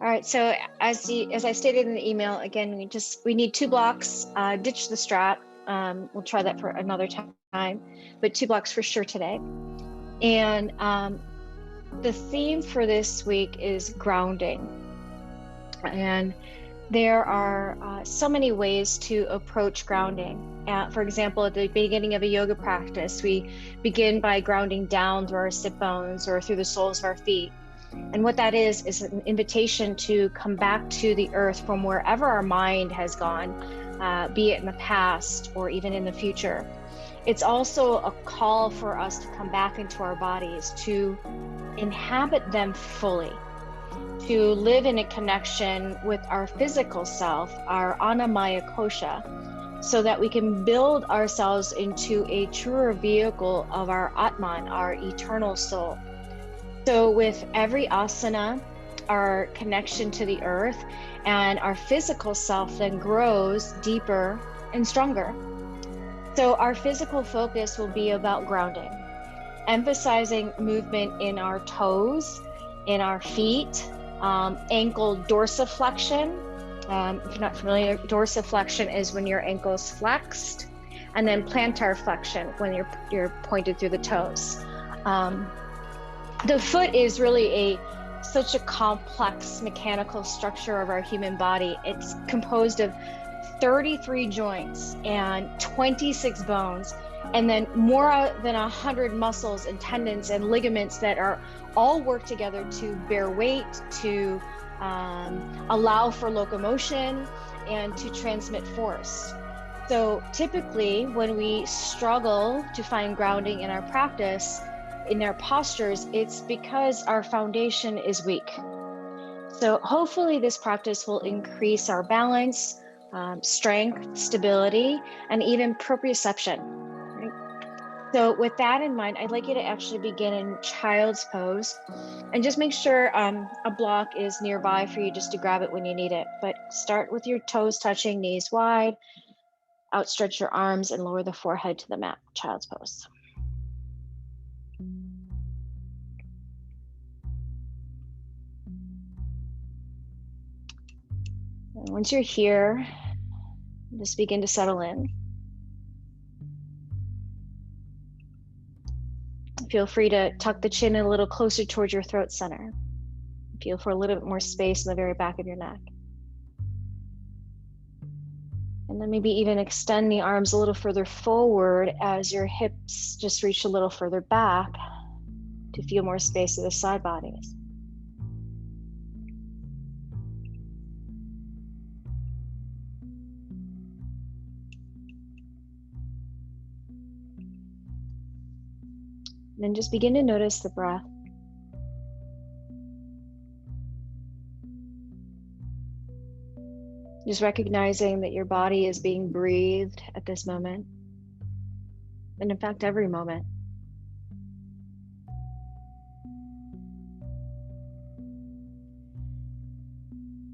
All right, so as I stated in the email, again, we need 2 blocks. Ditch the strap. We'll try that for another time, but 2 blocks for sure today. And the theme for this week is grounding. And there are so many ways to approach grounding. For example, at the beginning of a yoga practice, we begin by grounding down through our sit bones or through the soles of our feet. And what that is an invitation to come back to the earth from wherever our mind has gone, be it in the past or even in the future. It's also a call for us to come back into our bodies, to inhabit them fully, to live in a connection with our physical self, our Annamaya Kosha, so that we can build ourselves into a truer vehicle of our Atman, our eternal soul. So with every asana, our connection to the earth and our physical self then grows deeper and stronger. So our physical focus will be about grounding, emphasizing movement in our toes, in our feet, ankle dorsiflexion. If you're not familiar, dorsiflexion is when your ankle's flexed, and then plantar flexion when you're pointed through the toes. The foot is really such a complex mechanical structure of our human body. It's composed of 33 joints and 26 bones, and then more than 100 muscles and tendons and ligaments that are all work together to bear weight, to allow for locomotion, and to transmit force. So typically when we struggle to find grounding in our practice, in our postures, it's because our foundation is weak. So hopefully this practice will increase our balance, strength, stability, and even proprioception. Right? So with that in mind, I'd like you to actually begin in child's pose, and just make sure a block is nearby for you just to grab it when you need it. But start with your toes touching, knees wide, outstretch your arms and lower the forehead to the mat, child's pose. And once you're here, just begin to settle in. Feel free to tuck the chin a little closer towards your throat center. Feel for a little bit more space in the very back of your neck. And then maybe even extend the arms a little further forward as your hips just reach a little further back to feel more space to the side bodies. And then just begin to notice the breath. Just recognizing that your body is being breathed at this moment. And in fact, every moment.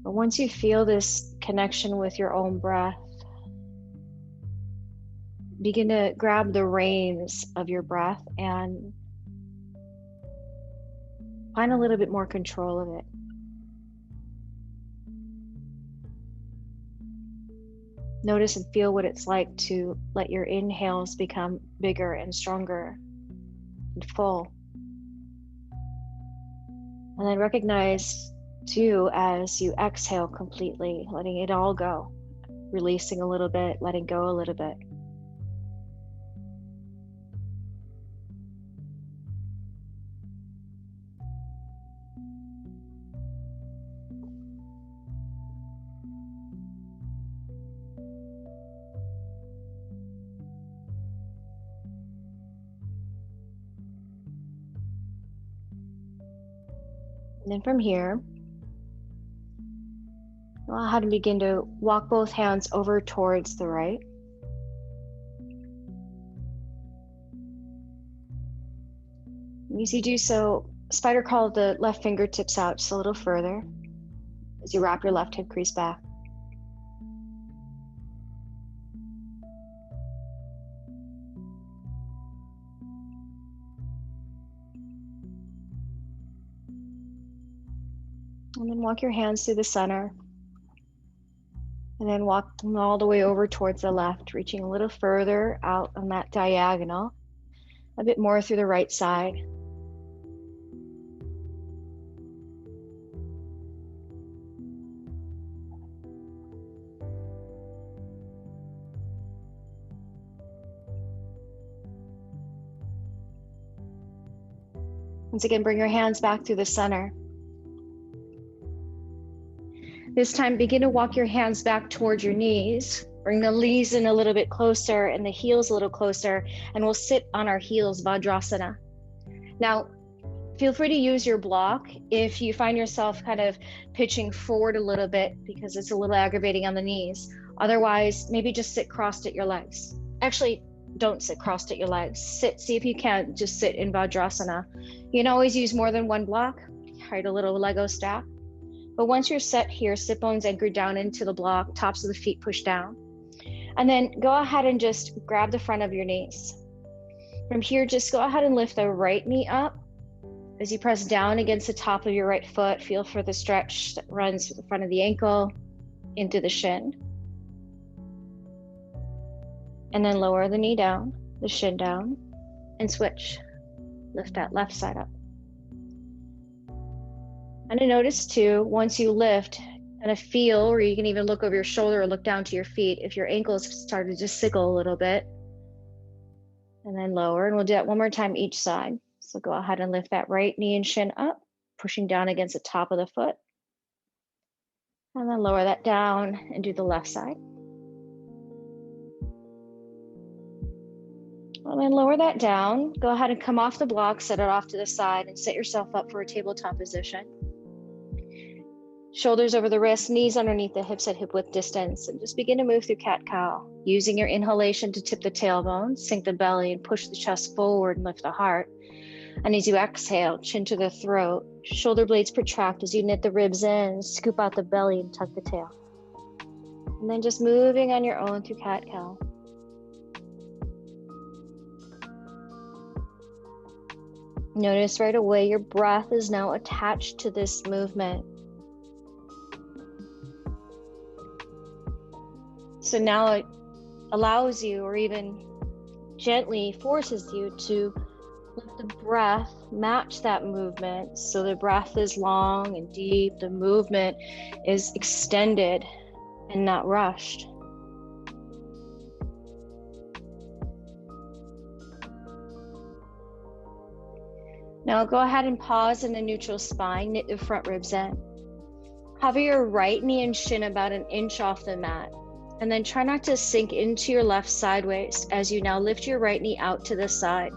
But once you feel this connection with your own breath, begin to grab the reins of your breath and find a little bit more control of it. Notice and feel what it's like to let your inhales become bigger and stronger and full. And then recognize too as you exhale completely, letting it all go, releasing a little bit, letting go a little bit. And then from here, you'll know how to begin to walk both hands over towards the right. And as you do so, spider crawl the left fingertips out just a little further as you wrap your left hip crease back. And then walk your hands through the center. And then walk them all the way over towards the left, reaching a little further out on that diagonal, a bit more through the right side. Once again, bring your hands back through the center. This time, begin to walk your hands back towards your knees. Bring the knees in a little bit closer and the heels a little closer, and we'll sit on our heels, Vajrasana. Now, feel free to use your block if you find yourself kind of pitching forward a little bit because it's a little aggravating on the knees. Otherwise, maybe just sit crossed at your legs. Actually, don't sit crossed at your legs. See if you can just sit in Vajrasana. You can always use more than one block, create a little Lego stack. But once you're set here, sit bones anchored down into the block, tops of the feet pushed down. And then go ahead and just grab the front of your knees. From here, just go ahead and lift the right knee up. As you press down against the top of your right foot, feel for the stretch that runs from the front of the ankle into the shin. And then lower the knee down, the shin down, and switch. Lift that left side up. And I notice too, once you lift, kind of feel, or you can even look over your shoulder or look down to your feet if your ankles start to just sickle a little bit. And then lower, and we'll do that one more time each side. So go ahead and lift that right knee and shin up, pushing down against the top of the foot. And then lower that down and do the left side. And then lower that down. Go ahead and come off the block, set it off to the side, and set yourself up for a tabletop position. Shoulders over the wrists, knees underneath the hips at hip width distance, and just begin to move through cat-cow. Using your inhalation to tip the tailbone, sink the belly, and push the chest forward and lift the heart. And as you exhale, chin to the throat, shoulder blades protract as you knit the ribs in, scoop out the belly and tuck the tail. And then just moving on your own through cat-cow. Notice right away your breath is now attached to this movement. So now it allows you, or even gently forces you to let the breath match that movement. So the breath is long and deep, the movement is extended and not rushed. Now go ahead and pause in a neutral spine, knit the front ribs in. Hover your right knee and shin about an inch off the mat. And then try not to sink into your left sideways as you now lift your right knee out to the side.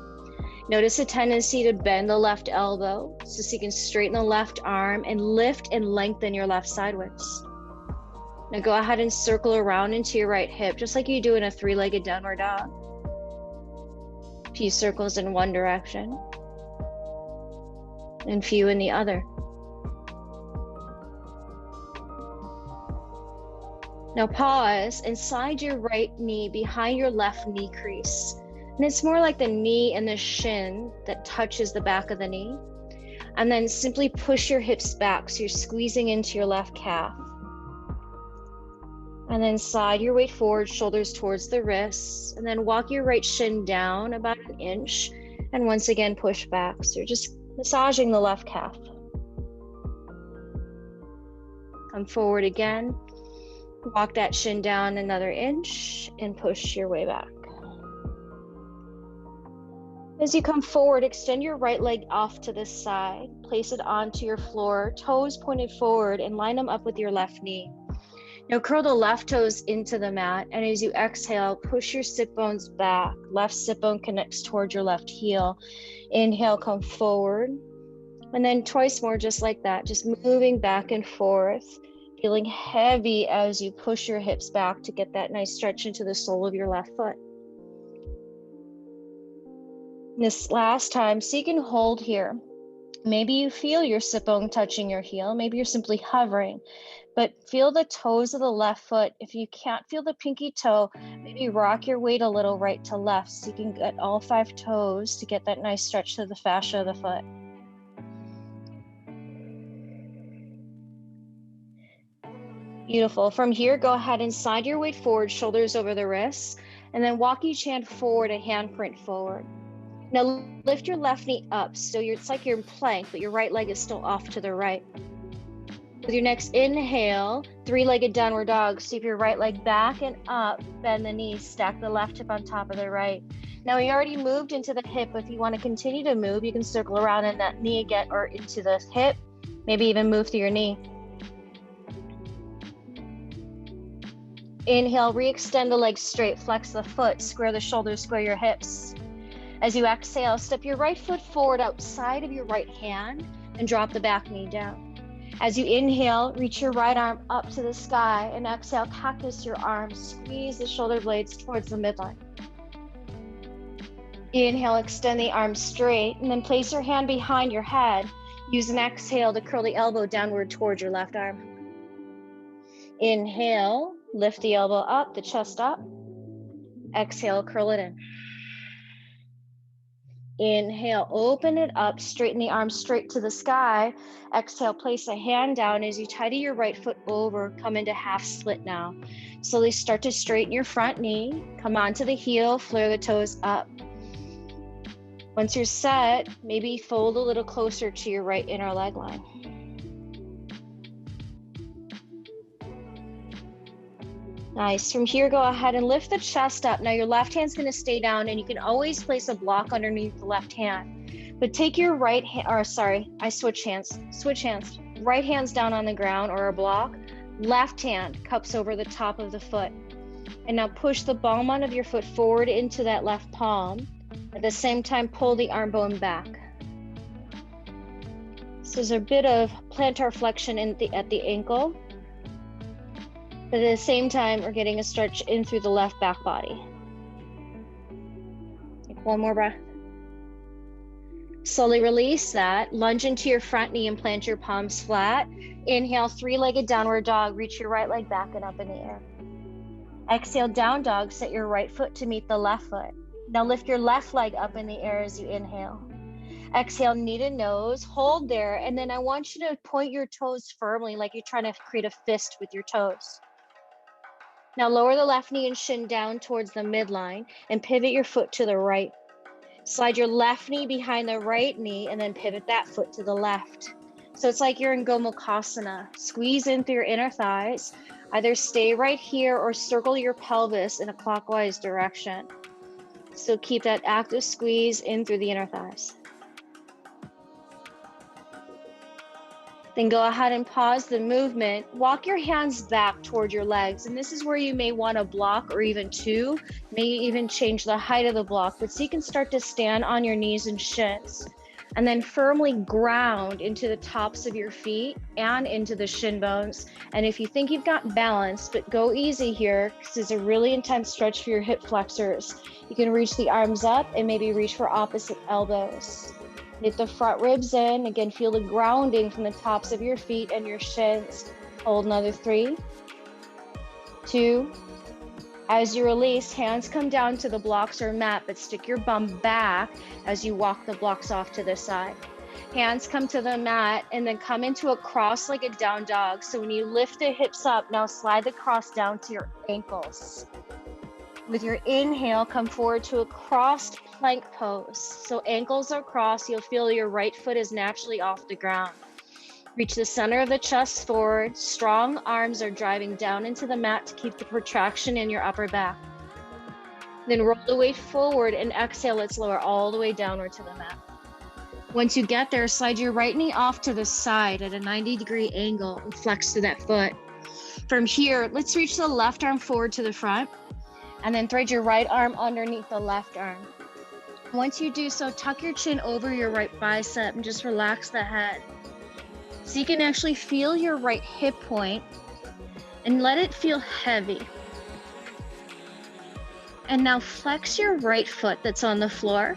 Notice a tendency to bend the left elbow so you can straighten the left arm and lift and lengthen your left sideways. Now go ahead and circle around into your right hip, just like you do in a three-legged downward dog. A few circles in one direction and few in the other. Now pause and slide your right knee behind your left knee crease. And it's more like the knee and the shin that touches the back of the knee. And then simply push your hips back so you're squeezing into your left calf. And then slide your weight forward, shoulders towards the wrists. And then walk your right shin down about an inch. And once again, push back. So you're just massaging the left calf. Come forward again. Walk that shin down another inch and push your way back. As you come forward, extend your right leg off to the side. Place it onto your floor, toes pointed forward, and line them up with your left knee. Now curl the left toes into the mat, and as you exhale, push your sit bones back. Left sit bone connects towards your left heel. Inhale, come forward. And then twice more just like that, just moving back and forth. Feeling heavy as you push your hips back to get that nice stretch into the sole of your left foot. This last time, so you can hold here. Maybe you feel your sit bone touching your heel. Maybe you're simply hovering, but feel the toes of the left foot. If you can't feel the pinky toe, maybe rock your weight a little right to left so you can get all 5 toes to get that nice stretch to the fascia of the foot. Beautiful. From here, go ahead and slide your weight forward, shoulders over the wrists, and then walk each hand forward, a handprint forward. Now lift your left knee up. So it's like you're in plank, but your right leg is still off to the right. With your next inhale, three-legged downward dog. Sweep your right leg back and up, bend the knees, stack the left hip on top of the right. Now you already moved into the hip. If you want to continue to move, you can circle around in that knee again or into the hip, maybe even move through your knee. Inhale, re-extend the legs straight, flex the foot, square the shoulders, square your hips. As you exhale, step your right foot forward outside of your right hand and drop the back knee down. As you inhale, reach your right arm up to the sky and exhale, cactus your arms, squeeze the shoulder blades towards the midline. Inhale, extend the arms straight and then place your hand behind your head. Use an exhale to curl the elbow downward towards your left arm. Inhale, lift the elbow up, the chest up. Exhale, curl it in. Inhale, open it up, straighten the arms straight to the sky. Exhale, place a hand down as you tidy your right foot over, come into half split now. Slowly start to straighten your front knee, come onto the heel, flare the toes up. Once you're set, maybe fold a little closer to your right inner leg line. Nice. From here, go ahead and lift the chest up. Now your left hand's going to stay down and you can always place a block underneath the left hand. But take your right hand, or sorry, I switch hands. Switch hands. Right hand's down on the ground or a block. Left hand cups over the top of the foot. And now push the palm of your foot forward into that left palm. At the same time, pull the arm bone back. So there's a bit of plantar flexion at the ankle. But at the same time, we're getting a stretch in through the left back body. Take one more breath. Slowly release that. Lunge into your front knee and plant your palms flat. Inhale, three-legged downward dog. Reach your right leg back and up in the air. Exhale, down dog. Set your right foot to meet the left foot. Now lift your left leg up in the air as you inhale. Exhale, knee to nose. Hold there. And then I want you to point your toes firmly like you're trying to create a fist with your toes. Now lower the left knee and shin down towards the midline and pivot your foot to the right. Slide your left knee behind the right knee and then pivot that foot to the left. So it's like you're in Gomukhasana. Squeeze in through your inner thighs. Either stay right here or circle your pelvis in a clockwise direction. So keep that active squeeze in through the inner thighs. Then go ahead and pause the movement. Walk your hands back toward your legs. And this is where you may want a block or even two, may even change the height of the block, but so you can start to stand on your knees and shins. And then firmly ground into the tops of your feet and into the shin bones. And if you think you've got balance, but go easy here, because it's a really intense stretch for your hip flexors. You can reach the arms up and maybe reach for opposite elbows. Knit the front ribs in. Again, feel the grounding from the tops of your feet and your shins. Hold another 3, 2. As you release, hands come down to the blocks or mat, but stick your bum back as you walk the blocks off to the side. Hands come to the mat and then come into a cross-legged down dog. So when you lift the hips up, now slide the cross down to your ankles. With your inhale, come forward to a crossed plank pose. So ankles are crossed. You'll feel your right foot is naturally off the ground. Reach the center of the chest forward. Strong arms are driving down into the mat to keep the protraction in your upper back. Then roll the weight forward and exhale. Let's lower all the way downward to the mat. Once you get there, slide your right knee off to the side at a 90-degree angle and flex through that foot. From here, let's reach the left arm forward to the front. And then thread your right arm underneath the left arm. Once you do so, tuck your chin over your right bicep and just relax the head. So you can actually feel your right hip point and let it feel heavy. And now flex your right foot that's on the floor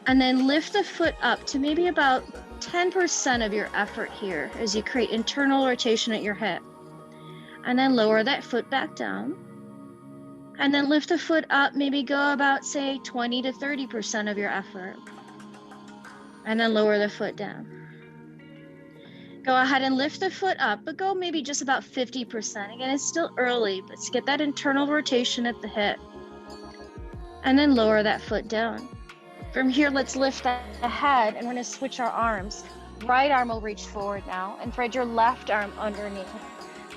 and then lift the foot up to maybe about 10% of your effort here as you create internal rotation at your hip. And then lower that foot back down. And then lift the foot up, maybe go about, say, 20 to 30% of your effort. And then lower the foot down. Go ahead and lift the foot up, but go maybe just about 50%. Again, it's still early, but to get that internal rotation at the hip. And then lower that foot down. From here, let's lift the head, and we're gonna switch our arms. Right arm will reach forward now, and thread your left arm underneath.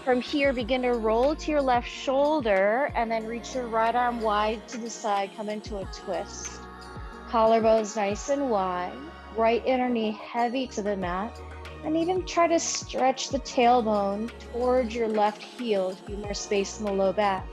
From here, begin to roll to your left shoulder, and then reach your right arm wide to the side, come into a twist. Collarbones nice and wide, right inner knee heavy to the mat, and even try to stretch the tailbone towards your left heel to give more space in the low back.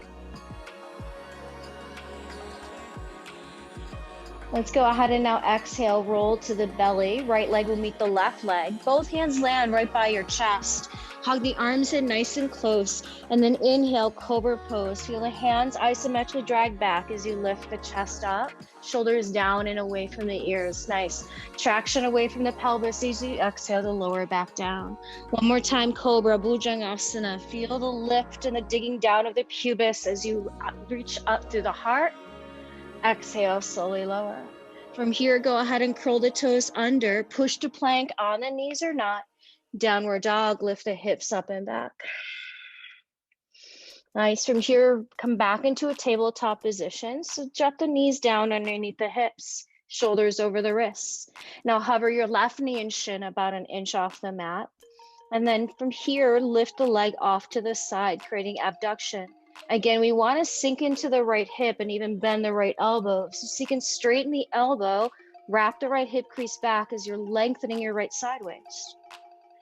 Let's go ahead and now exhale, roll to the belly. Right leg will meet the left leg. Both hands land right by your chest. Hug the arms in nice and close, and then inhale, cobra pose. Feel the hands isometrically drag back as you lift the chest up, shoulders down and away from the ears. Nice. Traction away from the pelvis as you exhale to lower back down. One more time, cobra, bhujangasana. Feel the lift and the digging down of the pubis as you reach up through the heart. Exhale, slowly lower. From here, go ahead and curl the toes under, push to plank on the knees or not. Downward dog, lift the hips up and back. Nice. From here, come back into a tabletop position. So drop the knees down underneath the hips, shoulders over the wrists. Now hover your left knee and shin about an inch off the mat. And then from here, lift the leg off to the side, creating abduction. Again, we want to sink into the right hip and even bend the right elbow. So you can straighten the elbow, wrap the right hip crease back as you're lengthening your right sideways.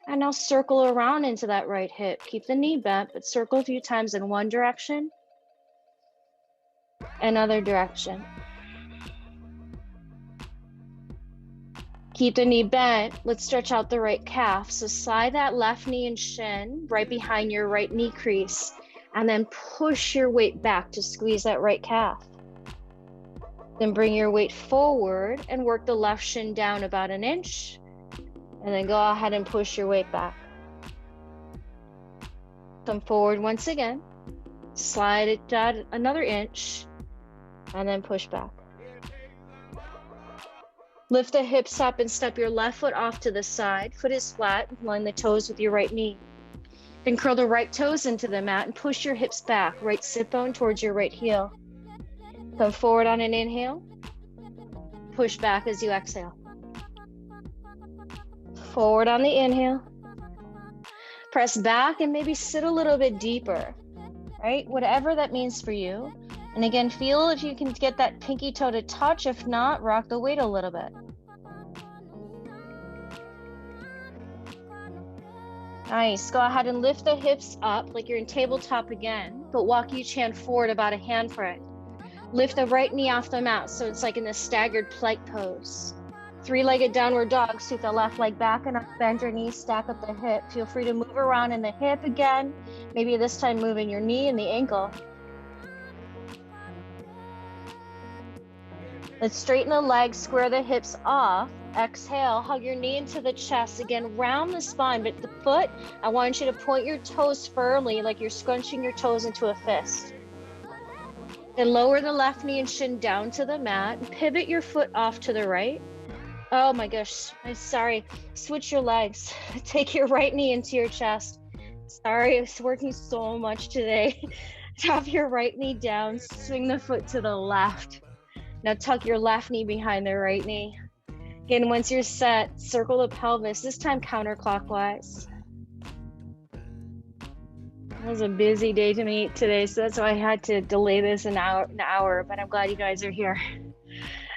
And now circle around into that right hip. Keep the knee bent, but circle a few times in one direction, another direction. Keep the knee bent. Let's stretch out the right calf. So slide that left knee and shin right behind your right knee crease, and then push your weight back to squeeze that right calf. Then bring your weight forward and work the left shin down about an inch. And then go ahead and push your weight back. Come forward once again. Slide it down another inch. And then push back. Lift the hips up and step your left foot off to the side. Foot is flat. Line the toes with your right knee. Then curl the right toes into the mat and push your hips back. Right sit bone towards your right heel. Come forward on an inhale. Push back as you exhale. Forward on the inhale. Press back and maybe sit a little bit deeper, right? Whatever that means for you. And again, feel if you can get that pinky toe to touch. If not, rock the weight a little bit. Nice. Go ahead and lift the hips up like you're in tabletop again, but walk each hand forward about a handprint. Lift the right knee off the mat so it's like in the staggered plank pose. Three-legged downward dog, scoot the left leg back and up, bend your knees, stack up the hip. Feel free to move around in the hip again. Maybe this time moving your knee and the ankle. Let's straighten the legs, square the hips off. Exhale, hug your knee into the chest. Again, round the spine, but the foot, I want you to point your toes firmly like you're scrunching your toes into a fist. Then lower the left knee and shin down to the mat. Pivot your foot off to the right. Oh my gosh, I'm sorry. Switch your legs. Take your right knee into your chest. Sorry, I was working so much today. Drop your right knee down, swing the foot to the left. Now tuck your left knee behind the right knee. Again, once you're set, circle the pelvis, this time counterclockwise. It was a busy day to meet today, so that's why I had to delay this an hour, but I'm glad you guys are here.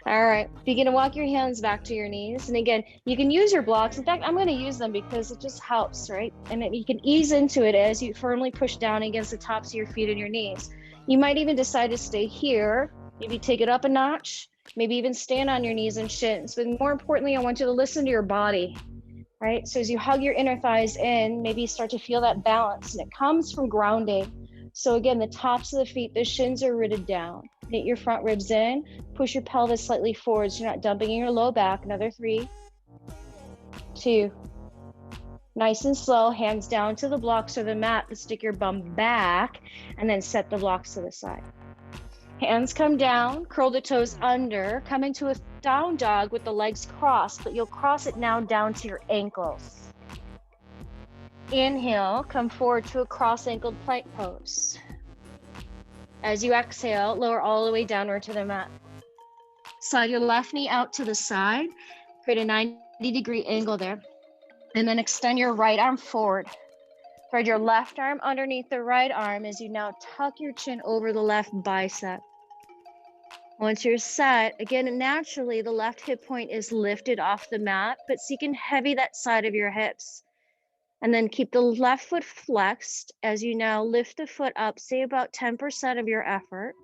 All right, begin to walk your hands back to your knees. And again, you can use your blocks. In fact, I'm going to use them because it just helps, right? And you can ease into it as you firmly push down against the tops of your feet and your knees. You might even decide to stay here, maybe take it up a notch, maybe even stand on your knees and shins. But more importantly, I want you to listen to your body, right? So as you hug your inner thighs in, maybe start to feel that balance. And it comes from grounding. So again, the tops of the feet, the shins are rooted down. Knit your front ribs in, push your pelvis slightly forward so you're not dumping in your low back. Another 3, 2. Nice and slow, hands down to the blocks or the mat, but stick your bum back and then set the blocks to the side. Hands come down, curl the toes under, come into a down dog with the legs crossed, but you'll cross it now down to your ankles. Inhale, come forward to a cross-ankled plank pose. As you exhale, lower all the way downward to the mat. Slide your left knee out to the side, create a 90-degree angle there, and then extend your right arm forward. Thread your left arm underneath the right arm as you now tuck your chin over the left bicep. Once you're set, again, naturally, the left hip point is lifted off the mat, but so you can heavy that side of your hips. And then keep the left foot flexed as you now lift the foot up, say about 10% of your effort.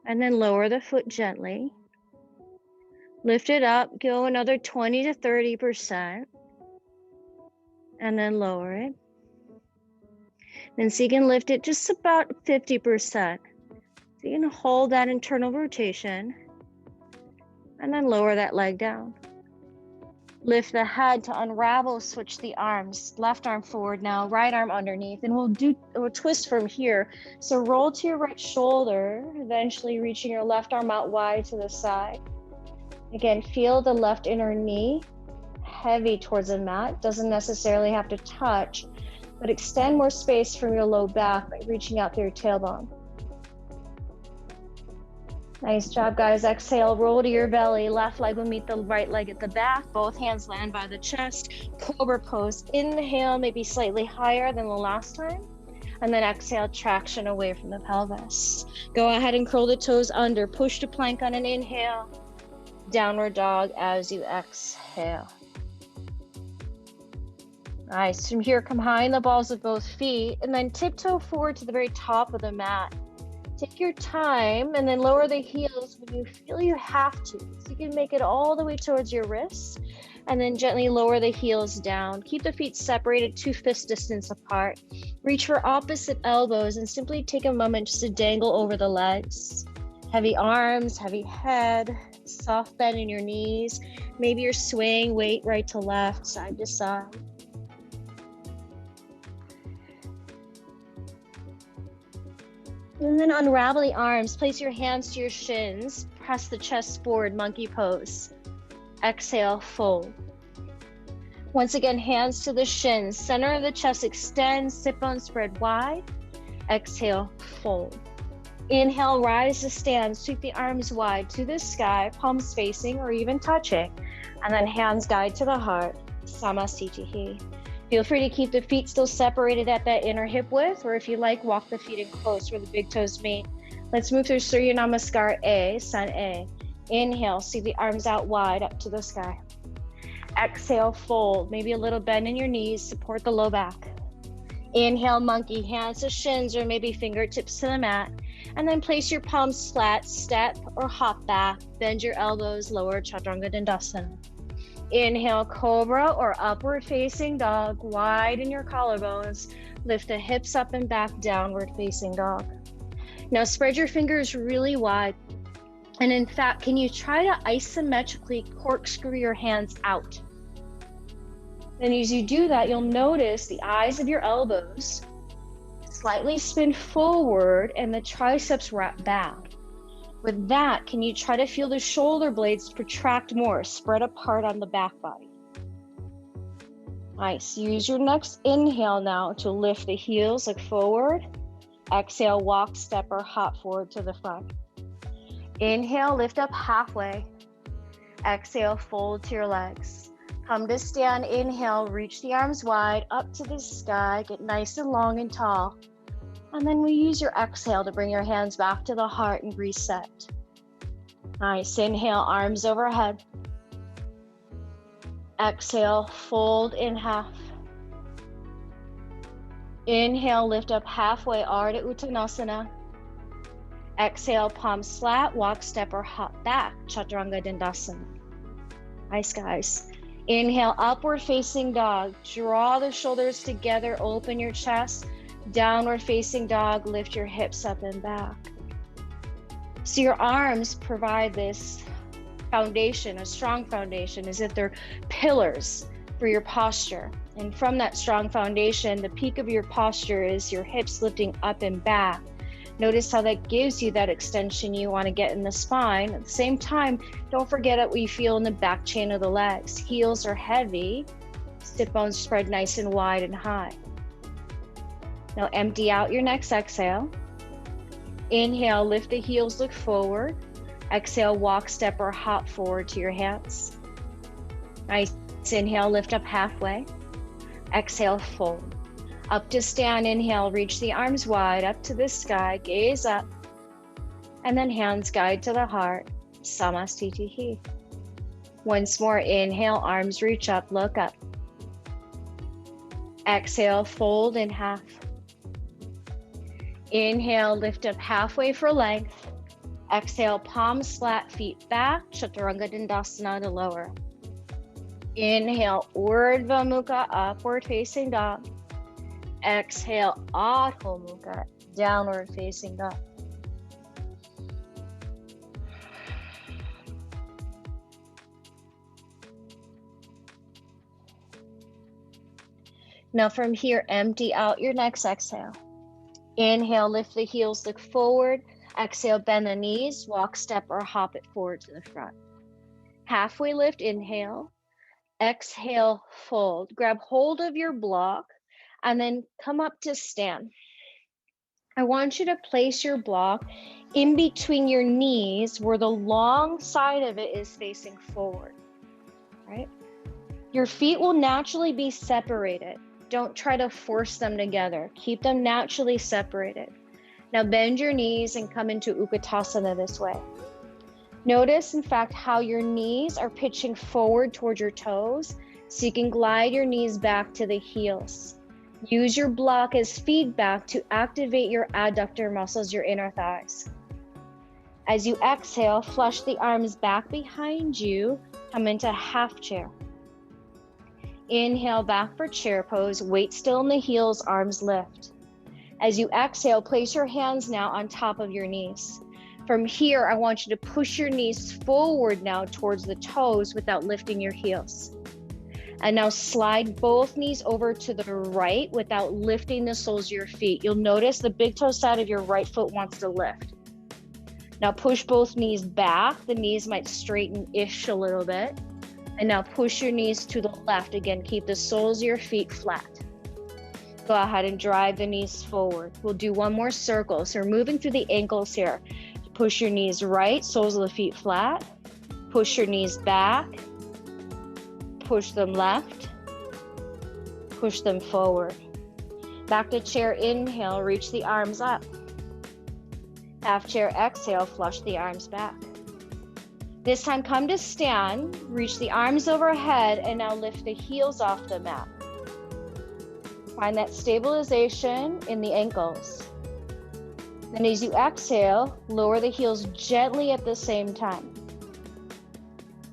And then lower the foot gently. Lift it up, go another 20 to 30%. And then lower it. Then so you can lift it just about 50%. So you can hold that internal rotation. And then lower that leg down. Lift the head to unravel, switch the arms. Left arm forward now, right arm underneath. And we'll twist from here. So roll to your right shoulder, eventually reaching your left arm out wide to the side. Again, feel the left inner knee heavy towards the mat. Doesn't necessarily have to touch, but extend more space from your low back by reaching out through your tailbone. Nice job, guys. Exhale, roll to your belly. Left leg will meet the right leg at the back. Both hands land by the chest. Cobra pose. Inhale, maybe slightly higher than the last time. And then exhale, traction away from the pelvis. Go ahead and curl the toes under. Push to plank on an inhale. Downward dog as you exhale. Nice. From here, come high in the balls of both feet and then tiptoe forward to the very top of the mat. Take your time and then lower the heels when you feel you have to. So you can make it all the way towards your wrists and then gently lower the heels down. Keep the feet separated 2 fist distance apart. Reach for opposite elbows and simply take a moment just to dangle over the legs. Heavy arms, heavy head, soft bend in your knees. Maybe you're swaying weight right to left, side to side. And then unravel the arms, place your hands to your shins, press the chest forward, monkey pose. Exhale, fold. Once again, hands to the shins, center of the chest, extend, sit bones spread wide. Exhale, fold. Inhale, rise to stand, sweep the arms wide to the sky, palms facing or even touching, and then hands guide to the heart, Samasthiti. Feel free to keep the feet still separated at that inner hip width, or if you like, walk the feet in close where the big toes meet. Let's move through Surya Namaskar A, Sun A. Inhale, see the arms out wide up to the sky. Exhale, fold, maybe a little bend in your knees, support the low back. Inhale, monkey, hands to shins or maybe fingertips to the mat. And then place your palms flat, step or hop back, bend your elbows, lower Chaturanga Dandasana. Inhale, cobra or upward facing dog, widen your collarbones, lift the hips up and back, downward facing dog. Now spread your fingers really wide. And in fact, can you try to isometrically corkscrew your hands out? Then as you do that, you'll notice the eyes of your elbows slightly spin forward and the triceps wrap back. With that, can you try to feel the shoulder blades protract more, spread apart on the back body? Nice. Use your next inhale now to lift the heels, look forward. Exhale, walk, step, or hop forward to the front. Inhale, lift up halfway. Exhale, fold to your legs. Come to stand, inhale, reach the arms wide, up to the sky, get nice and long and tall. And then we use your exhale to bring your hands back to the heart and reset. Nice, inhale, arms overhead. Exhale, fold in half. Inhale, lift up halfway, Ardha Uttanasana. Exhale, palms flat, walk, step, or hop back, Chaturanga Dandasana. Nice, guys. Inhale, upward facing dog. Draw the shoulders together, open your chest. Downward facing dog, lift your hips up and back. So your arms provide this foundation, a strong foundation, as if they're pillars for your posture. And from that strong foundation, the peak of your posture is your hips lifting up and back. Notice how that gives you that extension you want to get in the spine. At the same time, don't forget what you feel in the back chain of the legs. Heels are heavy, sit bones spread nice and wide and high. Now empty out your next exhale. Inhale, lift the heels, look forward. Exhale, walk, step, or hop forward to your hands. Nice. Inhale, lift up halfway. Exhale, fold. Up to stand, inhale, reach the arms wide up to the sky, gaze up. And then hands guide to the heart, Samastitihi. Once more, inhale, arms reach up, look up. Exhale, fold in half. Inhale, lift up halfway for length. Exhale, palms flat, feet back, Chaturanga Dandasana to lower. Inhale, Urdhva Mukha, upward facing dog. Exhale, Adho Mukha, downward facing dog. Now from here, empty out your next exhale. Inhale, lift the heels, look forward. Exhale, bend the knees, walk, step, or hop it forward to the front. Halfway lift, inhale. Exhale, fold. Grab hold of your block and then come up to stand. I want you to place your block in between your knees where the long side of it is facing forward, right? Your feet will naturally be separated. Don't try to force them together. Keep them naturally separated. Now bend your knees and come into Utkatasana this way. Notice, in fact, how your knees are pitching forward towards your toes, so you can glide your knees back to the heels. Use your block as feedback to activate your adductor muscles, your inner thighs. As you exhale, flush the arms back behind you, come into half chair. Inhale, back for chair pose, weight still in the heels, arms lift. As you exhale, place your hands now on top of your knees. From here, I want you to push your knees forward now towards the toes without lifting your heels. And now slide both knees over to the right without lifting the soles of your feet. You'll notice the big toe side of your right foot wants to lift. Now push both knees back. The knees might straighten-ish a little bit. And now push your knees to the left. Again, keep the soles of your feet flat. Go ahead and drive the knees forward. We'll do one more circle. So we're moving through the ankles here. Push your knees right, soles of the feet flat. Push your knees back. Push them left. Push them forward. Back to chair, inhale, reach the arms up. Half chair, exhale, flush the arms back. This time, come to stand, reach the arms overhead, and now lift the heels off the mat. Find that stabilization in the ankles. Then as you exhale, lower the heels gently at the same time.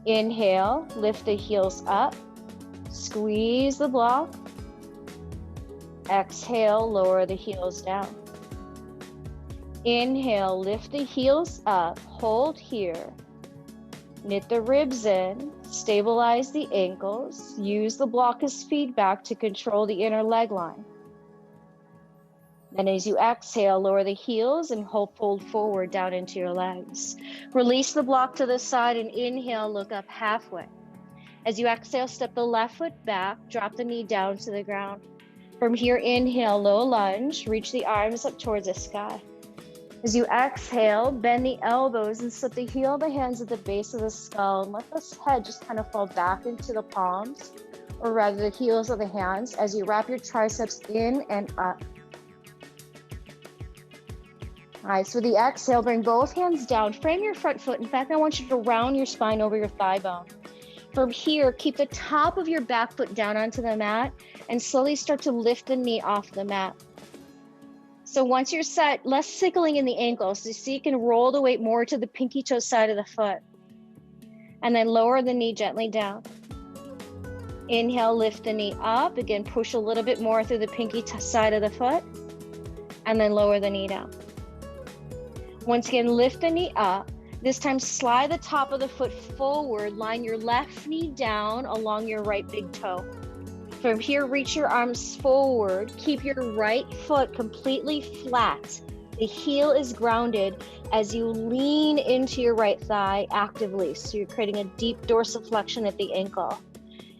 Inhale, lift the heels up, squeeze the block. Exhale, lower the heels down. Inhale, lift the heels up, hold here. Knit the ribs in, stabilize the ankles, use the block as feedback to control the inner leg line. Then as you exhale, lower the heels and fold forward down into your legs. Release the block to the side and inhale, look up halfway. As you exhale, step the left foot back, drop the knee down to the ground. From here, inhale, low lunge, reach the arms up towards the sky. As you exhale, bend the elbows and slip the heel of the hands at the base of the skull and let the head just kind of fall back into the palms, or rather the heels of the hands as you wrap your triceps in and up. All right, so the exhale, bring both hands down, frame your front foot. In fact, I want you to round your spine over your thigh bone. From here, keep the top of your back foot down onto the mat and slowly start to lift the knee off the mat. So once you're set, less sickling in the ankles, so you can roll the weight more to the pinky toe side of the foot. And then lower the knee gently down. Inhale, lift the knee up. Again, push a little bit more through the pinky side of the foot. And then lower the knee down. Once again, lift the knee up. This time, slide the top of the foot forward. Line your left knee down along your right big toe. From here, reach your arms forward. Keep your right foot completely flat. The heel is grounded as you lean into your right thigh actively. So you're creating a deep dorsiflexion at the ankle.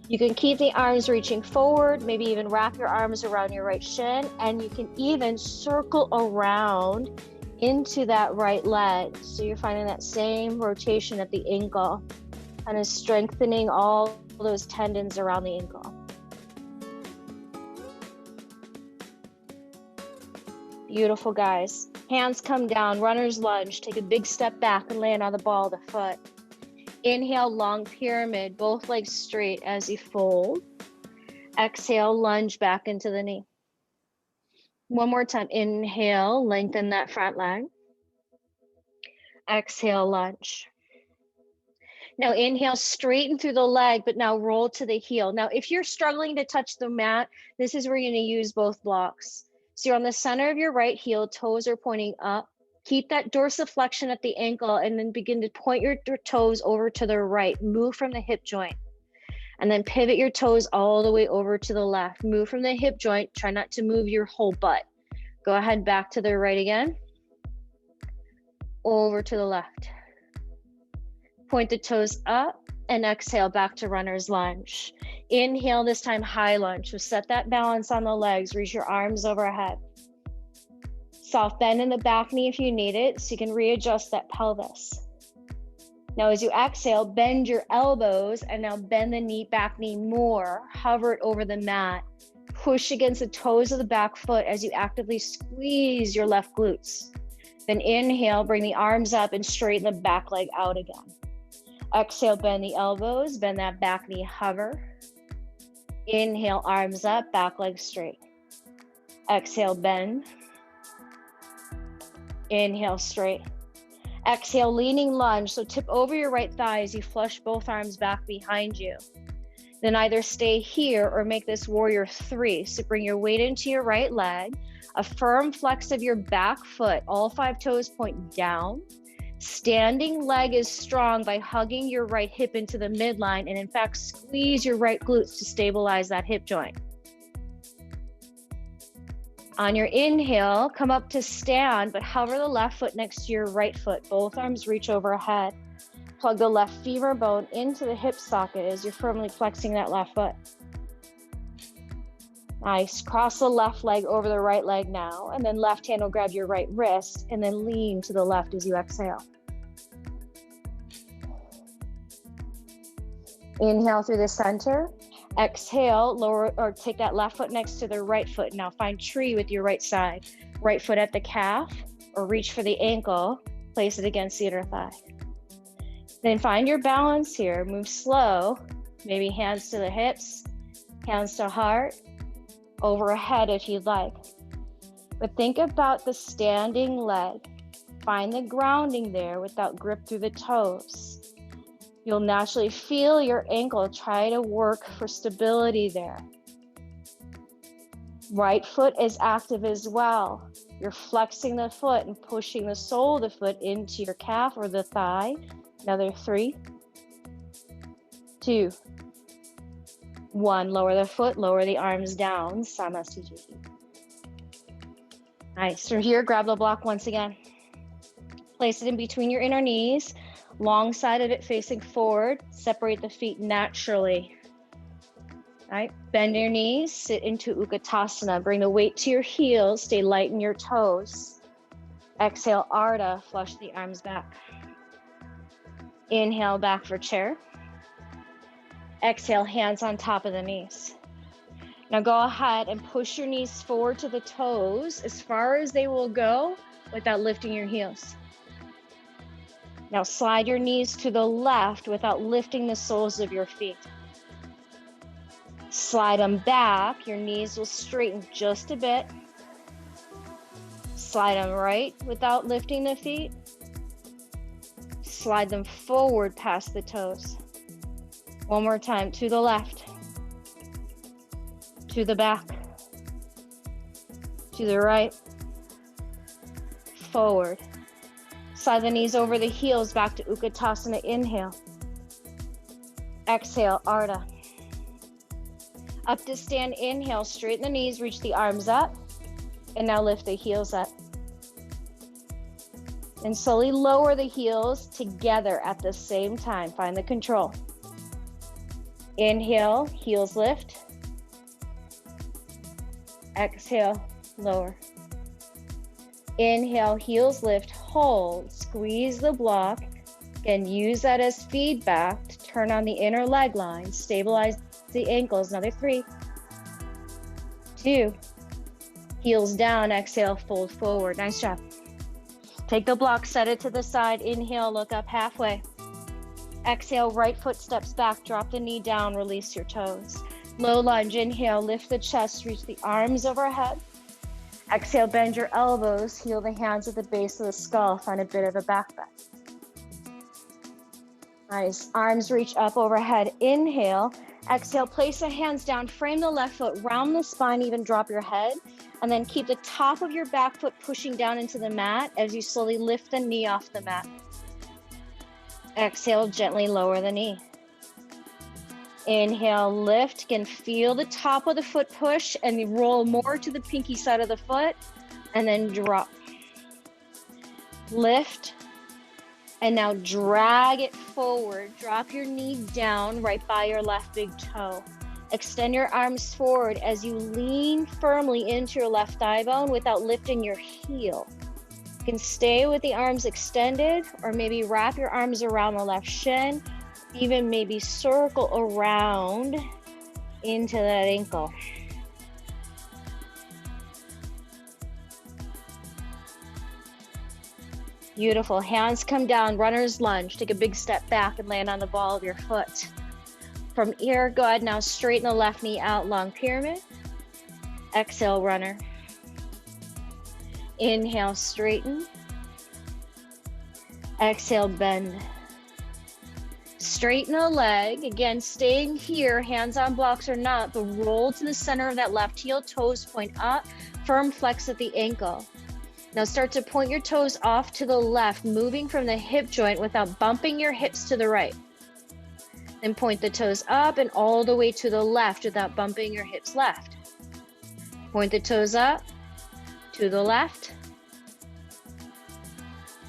You can keep the arms reaching forward, maybe even wrap your arms around your right shin, and you can even circle around into that right leg. So you're finding that same rotation at the ankle, kind of strengthening all those tendons around the ankle. Beautiful, guys. Hands come down, runner's lunge. Take a big step back and land on the ball of the foot. Inhale, long pyramid, both legs straight as you fold. Exhale, lunge back into the knee. One more time. Inhale, lengthen that front leg. Exhale, lunge. Now inhale, straighten through the leg, but now roll to the heel. Now, if you're struggling to touch the mat, this is where you're going to use both blocks. So you're on the center of your right heel, toes are pointing up. Keep that dorsiflexion at the ankle and then begin to point your toes over to the right. Move from the hip joint. And then pivot your toes all the way over to the left. Move from the hip joint. Try not to move your whole butt. Go ahead, back to the right again. Over to the left. Point the toes up and exhale back to runner's lunge. Inhale, this time high lunge. So set that balance on the legs. Reach your arms overhead. Soft bend in the back knee if you need it, so you can readjust that pelvis. Now as you exhale, bend your elbows and now bend the back knee more. Hover it over the mat. Push against the toes of the back foot as you actively squeeze your left glutes. Then inhale, bring the arms up and straighten the back leg out again. Exhale, bend the elbows, bend that back knee, hover. Inhale, arms up, back leg straight. Exhale, bend. Inhale, straight. Exhale, leaning lunge. So tip over your right thigh as you flush both arms back behind you. Then either stay here or make this warrior 3. So bring your weight into your right leg. A firm flex of your back foot. All 5 toes point down. Standing leg is strong by hugging your right hip into the midline and in fact, squeeze your right glutes to stabilize that hip joint. On your inhale, come up to stand, but hover the left foot next to your right foot. Both arms reach overhead. Plug the left femur bone into the hip socket as you're firmly flexing that left foot. Nice. Cross the left leg over the right leg now, and then left hand will grab your right wrist and then lean to the left as you exhale. Inhale through the center. Exhale, lower or take that left foot next to the right foot. Now find tree with your right side. Right foot at the calf or reach for the ankle. Place it against the inner thigh. Then find your balance here. Move slow. Maybe hands to the hips, hands to heart, overhead if you'd like. But think about the standing leg. Find the grounding there without grip through the toes. You'll naturally feel your ankle. Try to work for stability there. Right foot is active as well. You're flexing the foot and pushing the sole of the foot into your calf or the thigh. Another 3, 2, 1. Lower the foot, lower the arms down. Samasthiti. Nice. So here, grab the block once again. Place it in between your inner knees. Long side of it facing forward. Separate the feet naturally. All right, bend your knees, sit into Utkatasana. Bring the weight to your heels, stay light in your toes. Exhale, Ardha, flush the arms back. Inhale, back for chair. Exhale, hands on top of the knees. Now go ahead and push your knees forward to the toes as far as they will go without lifting your heels. Now slide your knees to the left without lifting the soles of your feet. Slide them back, your knees will straighten just a bit. Slide them right without lifting the feet. Slide them forward past the toes. One more time, to the left, to the back, to the right, forward. Slide the knees over the heels back to Utkatasana, inhale. Exhale, Ardha. Up to stand, inhale, straighten the knees, reach the arms up, and now lift the heels up. And slowly lower the heels together at the same time. Find the control. Inhale, heels lift. Exhale, lower. Inhale, heels lift, hold, squeeze the block, and use that as feedback to turn on the inner leg line, stabilize the ankles. Another 3, 2, heels down, exhale, fold forward. Nice job. Take the block, set it to the side. Inhale, look up halfway. Exhale, right foot steps back, drop the knee down, release your toes. Low lunge, inhale, lift the chest, reach the arms overhead. Exhale, bend your elbows, heel the hands at the base of the skull, find a bit of a back bend. Nice, arms reach up overhead. Inhale, exhale, place the hands down, frame the left foot, round the spine, even drop your head, and then keep the top of your back foot pushing down into the mat as you slowly lift the knee off the mat. Exhale, gently lower the knee. Inhale, lift, again, feel the top of the foot push and you roll more to the pinky side of the foot and then drop. Lift, and now drag it forward. Drop your knee down right by your left big toe. Extend your arms forward as you lean firmly into your left thigh bone without lifting your heel. You can stay with the arms extended or maybe wrap your arms around the left shin, even maybe circle around into that ankle. Beautiful. Hands come down, runner's lunge. Take a big step back and land on the ball of your foot. From here, go ahead now, straighten the left knee out, long pyramid. Exhale, runner. Inhale, straighten. Exhale, bend. Straighten the leg, again, staying here, hands on blocks or not, but roll to the center of that left heel, toes point up, firm flex at the ankle. Now start to point your toes off to the left, moving from the hip joint without bumping your hips to the right. Then point the toes up and all the way to the left without bumping your hips left. Point the toes up, to the left,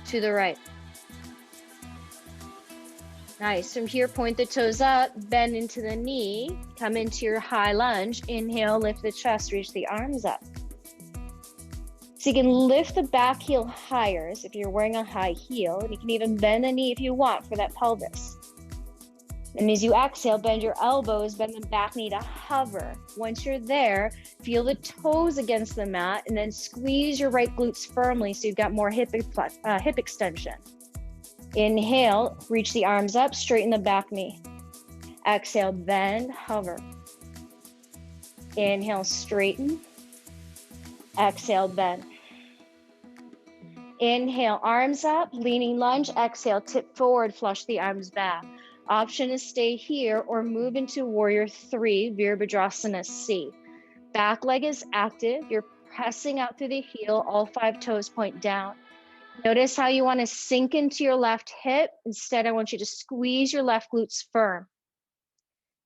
to the right. Nice. From here, point the toes up, bend into the knee, come into your high lunge. Inhale, lift the chest, reach the arms up. So you can lift the back heel higher as if you're wearing a high heel, and you can even bend the knee if you want for that pelvis. And as you exhale, bend your elbows, bend the back knee to hover. Once you're there, feel the toes against the mat, and then squeeze your right glutes firmly so you've got more hip extension. Inhale, reach the arms up, straighten the back knee. Exhale, bend, hover. Inhale, straighten. Exhale, bend. Inhale, arms up, leaning lunge. Exhale, tip forward, flush the arms back. Option is stay here or move into warrior 3, Virabhadrasana C. Back leg is active. You're pressing out through the heel. All 5 toes point down. Notice how you want to sink into your left hip. Instead, I want you to squeeze your left glutes firm.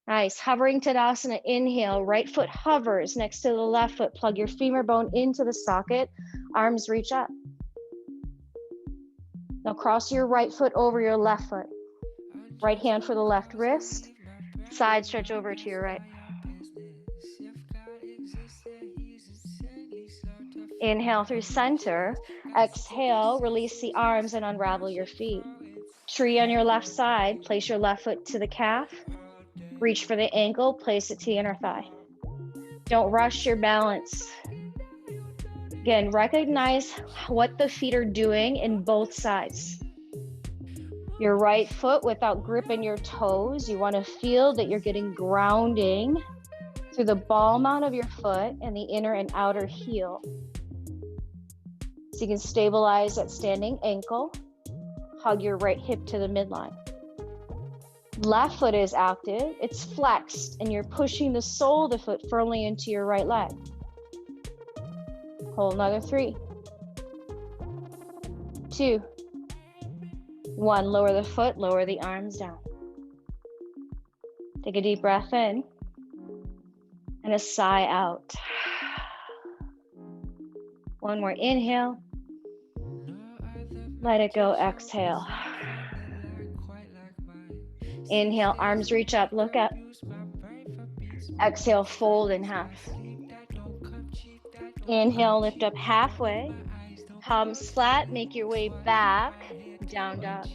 Nice. Hovering Tadasana, inhale. Right foot hovers next to the left foot. Plug your femur bone into the socket. Arms reach up. Now cross your right foot over your left foot. Right hand for the left wrist. Side stretch over to your right. Inhale through center. Exhale, release the arms and unravel your feet. Tree on your left side. Place your left foot to the calf. Reach for the ankle, place it to the inner thigh. Don't rush your balance. Again, recognize what the feet are doing in both sides. Your right foot without gripping your toes. You want to feel that you're getting grounding through the ball mount of your foot and the inner and outer heel. So you can stabilize that standing ankle. Hug your right hip to the midline. Left foot is active. It's flexed and you're pushing the sole of the foot firmly into your right leg. Hold another 3, 2, 1. Lower the foot, lower the arms down. Take a deep breath in and a sigh out. One more inhale. Let it go, exhale. Inhale, arms reach up, look up. Exhale, fold in half. Inhale, lift up halfway. Palms flat, make your way back, down dog.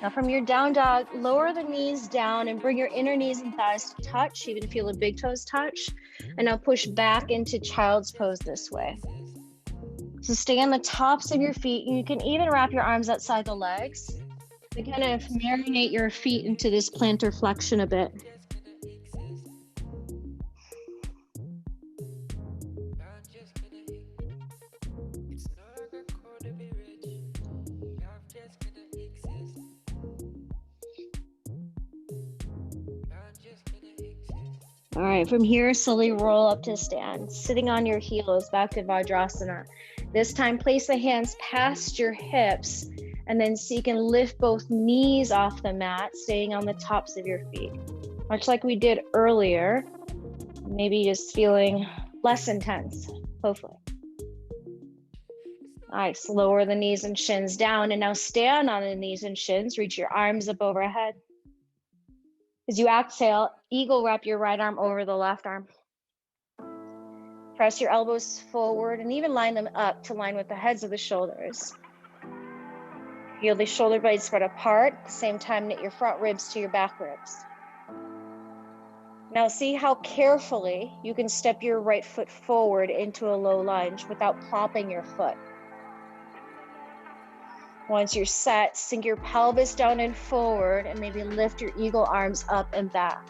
Now from your down dog, lower the knees down and bring your inner knees and thighs to touch, even feel the big toes touch. And now push back into child's pose this way. So stay on the tops of your feet. You can even wrap your arms outside the legs to kind of marinate your feet into this plantar flexion a bit. All right, from here, slowly roll up to stand, sitting on your heels, back to Vajrasana. This time, place the hands past your hips, and then so you can lift both knees off the mat, staying on the tops of your feet. Much like we did earlier, maybe just feeling less intense, hopefully. Nice, lower the knees and shins down, and now stand on the knees and shins, reach your arms up overhead. As you exhale, eagle wrap your right arm over the left arm. Press your elbows forward and even line them up to line with the heads of the shoulders. Feel the shoulder blades spread apart. At the same time, knit your front ribs to your back ribs. Now see how carefully you can step your right foot forward into a low lunge without plopping your foot. Once you're set, sink your pelvis down and forward and maybe lift your eagle arms up and back.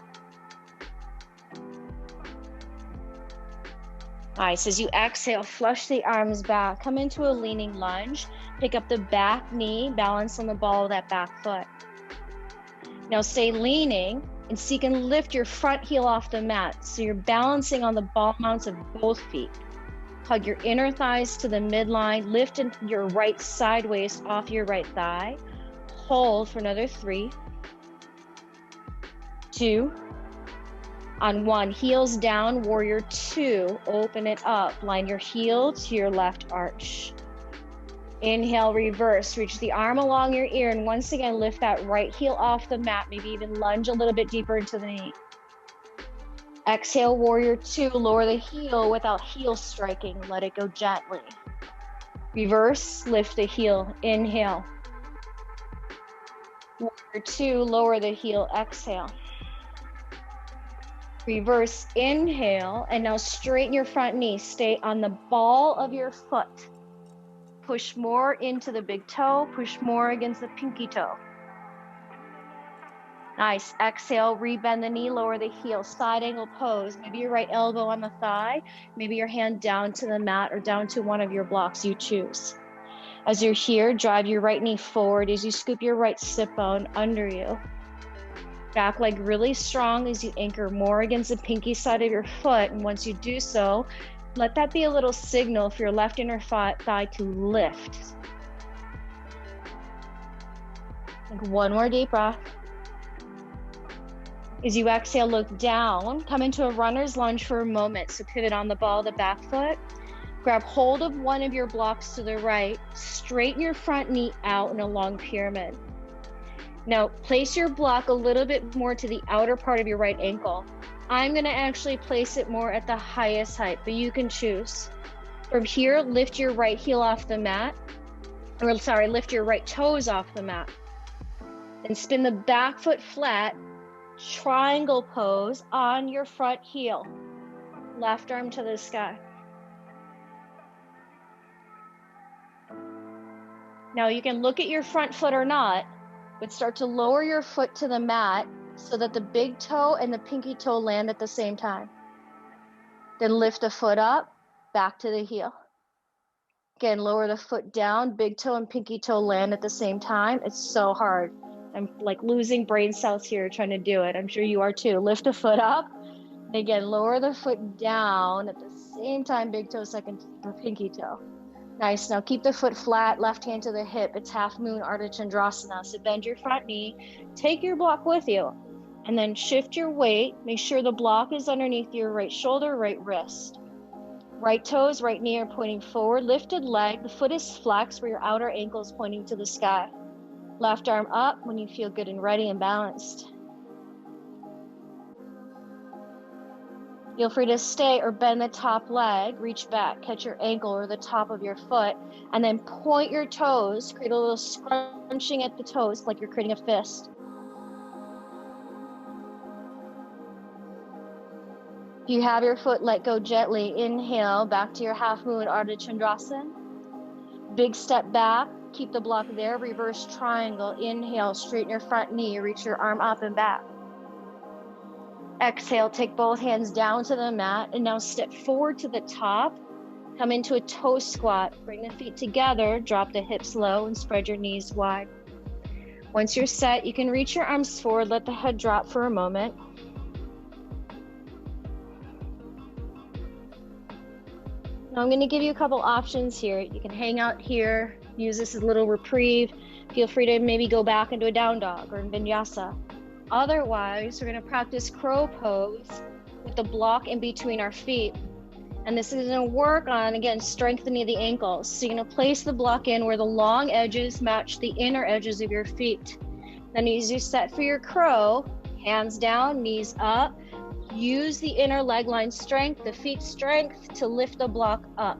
Nice. As you exhale, flush the arms back. Come into a leaning lunge. Pick up the back knee, balance on the ball of that back foot. Now stay leaning and see you can lift your front heel off the mat. So you're balancing on the ball mounts of both feet. Hug your inner thighs to the midline, lift your right side waist off your right thigh. Hold for another 3, 2, on 1, heels down, warrior 2, open it up, line your heel to your left arch. Inhale, reverse, reach the arm along your ear, and once again, lift that right heel off the mat, maybe even lunge a little bit deeper into the knee. Exhale, warrior 2, lower the heel without heel striking. Let it go gently. Reverse, lift the heel, inhale. Warrior 2, lower the heel, exhale. Reverse, inhale, and now straighten your front knee. Stay on the ball of your foot. Push more into the big toe, push more against the pinky toe. Nice. Exhale, rebend the knee, lower the heel, side angle pose. Maybe your right elbow on the thigh, maybe your hand down to the mat or down to one of your blocks, you choose. As you're here, drive your right knee forward as you scoop your right sit bone under you. Back leg really strong as you anchor more against the pinky side of your foot. And once you do so, let that be a little signal for your left inner thigh to lift. Take one more deep breath. As you exhale, look down, come into a runner's lunge for a moment. So pivot on the ball of the back foot. Grab hold of one of your blocks to the right. Straighten your front knee out in a long pyramid. Now, place your block a little bit more to the outer part of your right ankle. I'm going to actually place it more at the highest height, but you can choose. From here, lift your right heel off the mat. Lift your right toes off the mat. And spin the back foot flat. Triangle pose on your front heel. Left arm to the sky. Now you can look at your front foot or not, but start to lower your foot to the mat so that the big toe and the pinky toe land at the same time. Then lift the foot up, back to the heel. Again, lower the foot down, big toe and pinky toe land at the same time. It's so hard. I'm like losing brain cells here trying to do it. I'm sure you are too. Lift the foot up. And again, lower the foot down at the same time, big toe, second pinky toe. Nice. Now keep the foot flat, left hand to the hip. It's half moon Ardha Chandrasana. So bend your front knee, take your block with you, and then shift your weight. Make sure the block is underneath your right shoulder, right wrist. Right toes, right knee are pointing forward, lifted leg, the foot is flexed where your outer ankle is pointing to the sky. Left arm up when you feel good and ready and balanced. Feel free to stay or bend the top leg, reach back, catch your ankle or the top of your foot, and then point your toes, create a little scrunching at the toes like you're creating a fist. If you have your foot, let go gently. Inhale, back to your half moon, Ardha Chandrasana. Big step back, keep the block there, reverse triangle. Inhale, straighten your front knee, reach your arm up and back. Exhale, take both hands down to the mat and now step forward to the top. Come into a toe squat. Bring the feet together, drop the hips low and spread your knees wide. Once you're set, you can reach your arms forward, let the head drop for a moment. Now I'm going to give you a couple options here. You can hang out here, use this as a little reprieve. Feel free to maybe go back into a down dog or in vinyasa. Otherwise, we're going to practice crow pose with the block in between our feet. And this is going to work on, again, strengthening the ankles. So you're going to place the block in where the long edges match the inner edges of your feet. Then as you set for your crow, hands down, knees up. Use the inner leg line strength, the feet strength to lift the block up.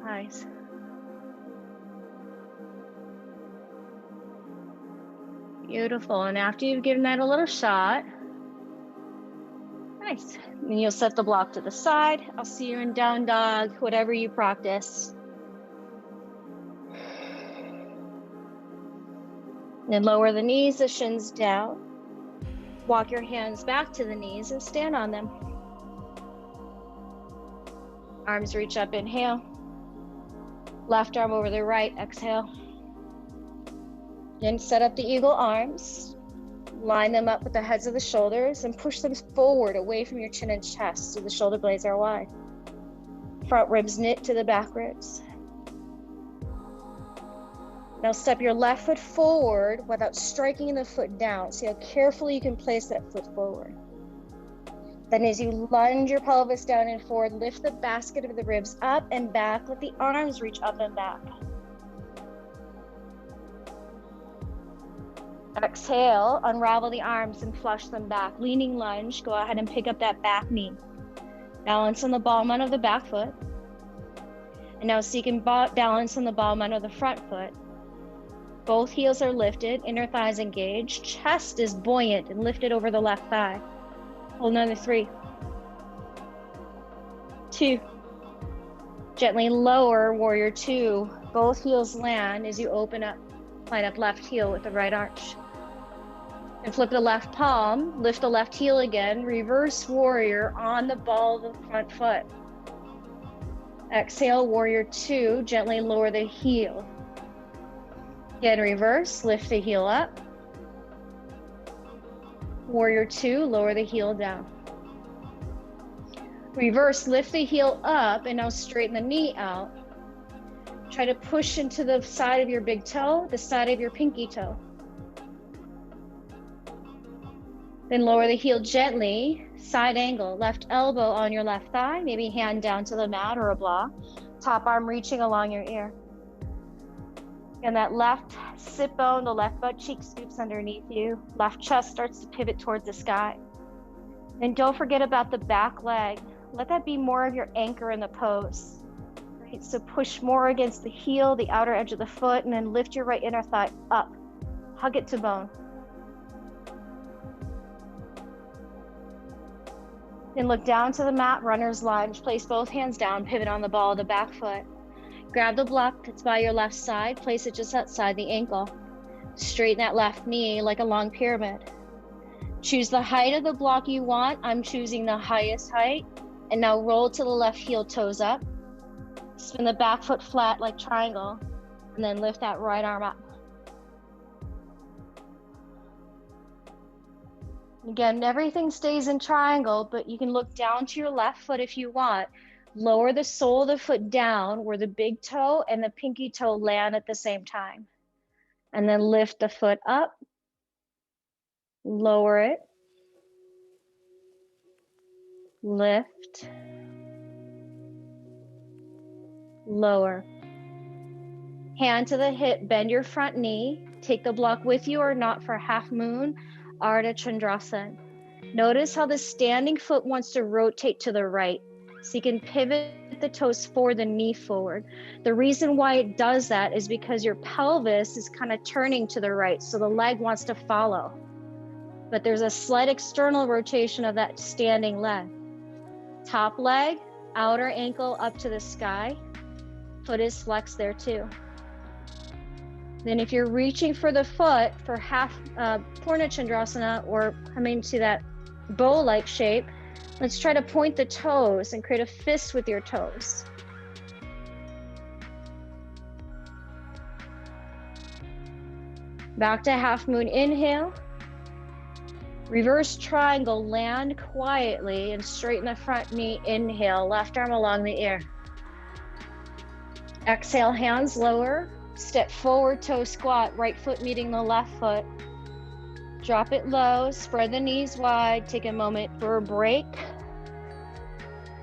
Nice. Beautiful. And after you've given that a little shot, nice. And you'll set the block to the side. I'll see you in down dog, whatever you practice. Then lower the knees, the shins down. Walk your hands back to the knees and stand on them. Arms reach up, inhale. Left arm over the right, exhale. Then set up the eagle arms. Line them up with the heads of the shoulders and push them forward away from your chin and chest so the shoulder blades are wide. Front ribs knit to the back ribs. Now step your left foot forward without striking the foot down. See how carefully you can place that foot forward. Then as you lunge your pelvis down and forward, lift the basket of the ribs up and back. Let the arms reach up and back. Exhale, unravel the arms and flush them back. Leaning lunge, go ahead and pick up that back knee. Balance on the ball end of the back foot. And now so you can balance on the ball end of the front foot. Both heels are lifted, inner thighs engaged, chest is buoyant and lifted over the left thigh. Hold another 3, 2. Gently lower, warrior 2. Both heels land as you open up, line up left heel with the right arch. And flip the left palm, lift the left heel again, reverse warrior on the ball of the front foot. Exhale, warrior 2, gently lower the heel. Again, reverse, lift the heel up. Warrior 2, lower the heel down. Reverse, lift the heel up and now straighten the knee out. Try to push into the side of your big toe, the side of your pinky toe. Then lower the heel gently, side angle, left elbow on your left thigh, maybe hand down to the mat or a block. Top arm reaching along your ear. And that left sit bone, the left butt cheek scoops underneath you. Left chest starts to pivot towards the sky. And don't forget about the back leg. Let that be more of your anchor in the pose. Right? So push more against the heel, the outer edge of the foot, and then lift your right inner thigh up. Hug it to bone. Then look down to the mat, runner's lunge. Place both hands down, pivot on the ball of the back foot. Grab the block that's by your left side, place it just outside the ankle. Straighten that left knee like a long pyramid. Choose the height of the block you want. I'm choosing the highest height. And now roll to the left heel, toes up. Spin the back foot flat like triangle. And then lift that right arm up. Again, everything stays in triangle, but you can look down to your left foot if you want. Lower the sole of the foot down where the big toe and the pinky toe land at the same time. And then lift the foot up, lower it, lift, lower. Hand to the hip, bend your front knee. Take the block with you or not for half moon, Ardha Chandrasana. Notice how the standing foot wants to rotate to the right. So you can pivot the toes forward, the knee forward. The reason why it does that is because your pelvis is kind of turning to the right. So the leg wants to follow. But there's a slight external rotation of that standing leg. Top leg, outer ankle up to the sky. Foot is flexed there too. Then if you're reaching for the foot for half Purna Chandrasana or coming to that bow-like shape, let's try to point the toes and create a fist with your toes. Back to half moon, inhale. Reverse triangle, land quietly and straighten the front knee, inhale, left arm along the ear. Exhale, hands lower, step forward, toe squat, right foot meeting the left foot. Drop it low, spread the knees wide, take a moment for a break.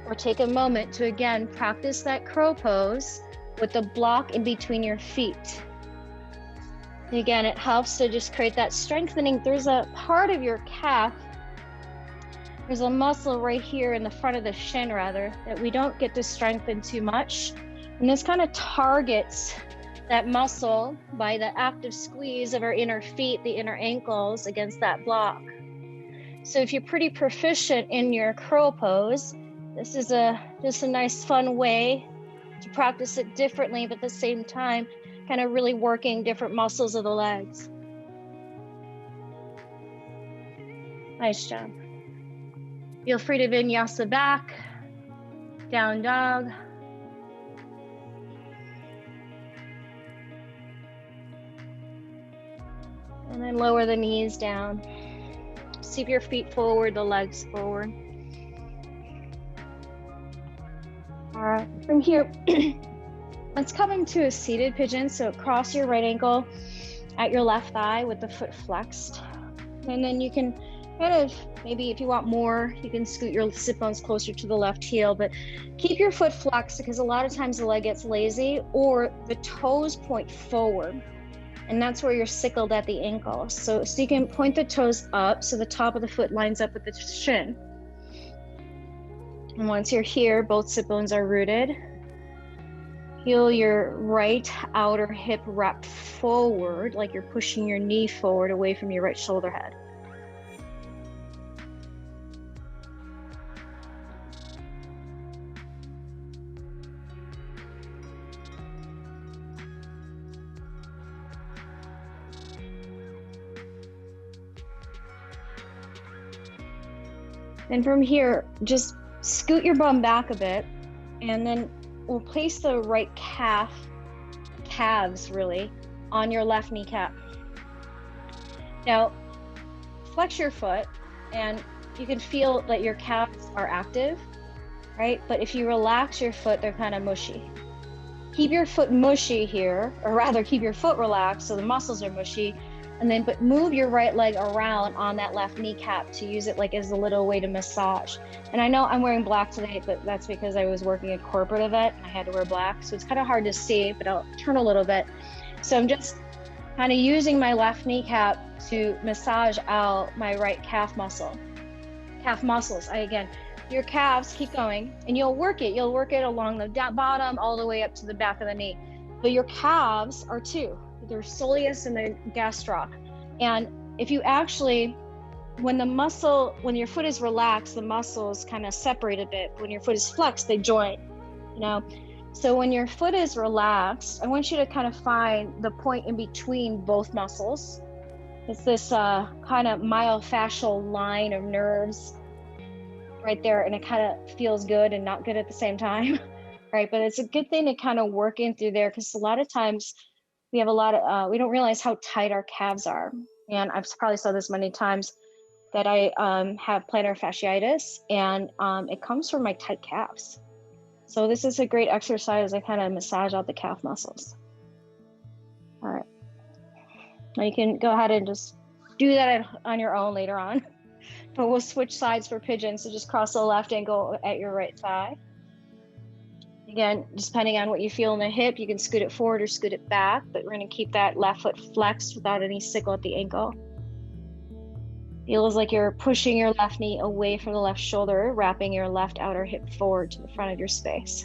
Or take a moment to again practice that crow pose with the block in between your feet. Again, it helps to just create that strengthening. There's a part of your calf, there's a muscle right here in the front of the shin rather, that we don't get to strengthen too much. And this kind of targets that muscle by the active squeeze of our inner feet, the inner ankles against that block. So if you're pretty proficient in your crow pose, this is just a nice fun way to practice it differently, but at the same time, kind of really working different muscles of the legs. Nice job. Feel free to vinyasa back, down dog. And then lower the knees down. Sweep your feet forward, the legs forward. All right, from here, let's come into a seated pigeon. So cross your right ankle at your left thigh with the foot flexed. And then you can kind of, maybe if you want more, you can scoot your sit bones closer to the left heel, but keep your foot flexed because a lot of times the leg gets lazy or the toes point forward. And that's where you're sickled at the ankle. So you can point the toes up so the top of the foot lines up with the shin. And once you're here, both sit bones are rooted. Feel your right outer hip wrap forward, like you're pushing your knee forward away from your right shoulder head. And from here, just scoot your bum back a bit, and then we'll place the right calves really, on your left kneecap. Now, flex your foot, and you can feel that your calves are active, right? But if you relax your foot, they're kind of mushy. Keep your foot mushy here, or rather keep your foot relaxed so the muscles are mushy, and then but move your right leg around on that left kneecap to use it like as a little way to massage. And I know I'm wearing black today, but that's because I was working a corporate event and I had to wear black. So it's kind of hard to see, but I'll turn a little bit. So I'm just kind of using my left kneecap to massage out my right calf muscles. Again, your calves, keep going, and you'll work it along the bottom all the way up to the back of the knee. But your calves are two. They're soleus and the gastroc. And if you actually, when your foot is relaxed, the muscles kind of separate a bit. When your foot is flexed, they join, So when your foot is relaxed, I want you to kind of find the point in between both muscles. It's this kind of myofascial line of nerves right there, and it kind of feels good and not good at the same time, right? But it's a good thing to kind of work in through there, because a lot of times we have we don't realize how tight our calves are. And I've probably saw this many times that I have plantar fasciitis, and it comes from my tight calves. So this is a great exercise. I kind of massage out the calf muscles. All right. Now you can go ahead and just do that on your own later on. but we'll switch sides for pigeon. So just cross the left ankle at your right thigh. Again, depending on what you feel in the hip, you can scoot it forward or scoot it back, but we're going to keep that left foot flexed without any sickle at the ankle. Feels like you're pushing your left knee away from the left shoulder, wrapping your left outer hip forward to the front of your space.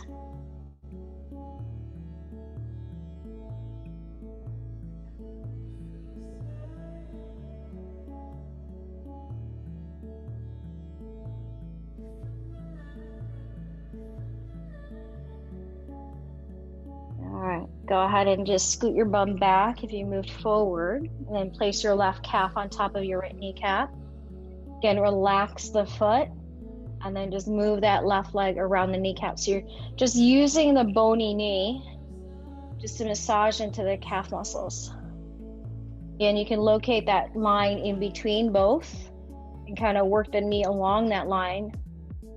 Go ahead and just scoot your bum back if you moved forward, and then place your left calf on top of your right kneecap. Again, relax the foot, and then just move that left leg around the kneecap. So you're just using the bony knee just to massage into the calf muscles. And you can locate that line in between both and kind of work the knee along that line.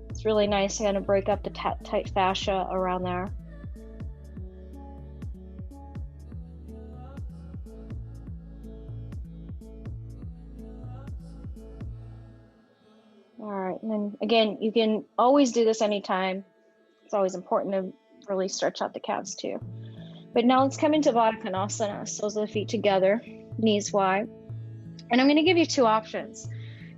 It's really nice to kind of break up the tight fascia around there. All right, and then again, you can always do this anytime. It's always important to really stretch out the calves too. But now let's come into Baddha Konasana, soles of the feet together, knees wide. And I'm going to give you two options.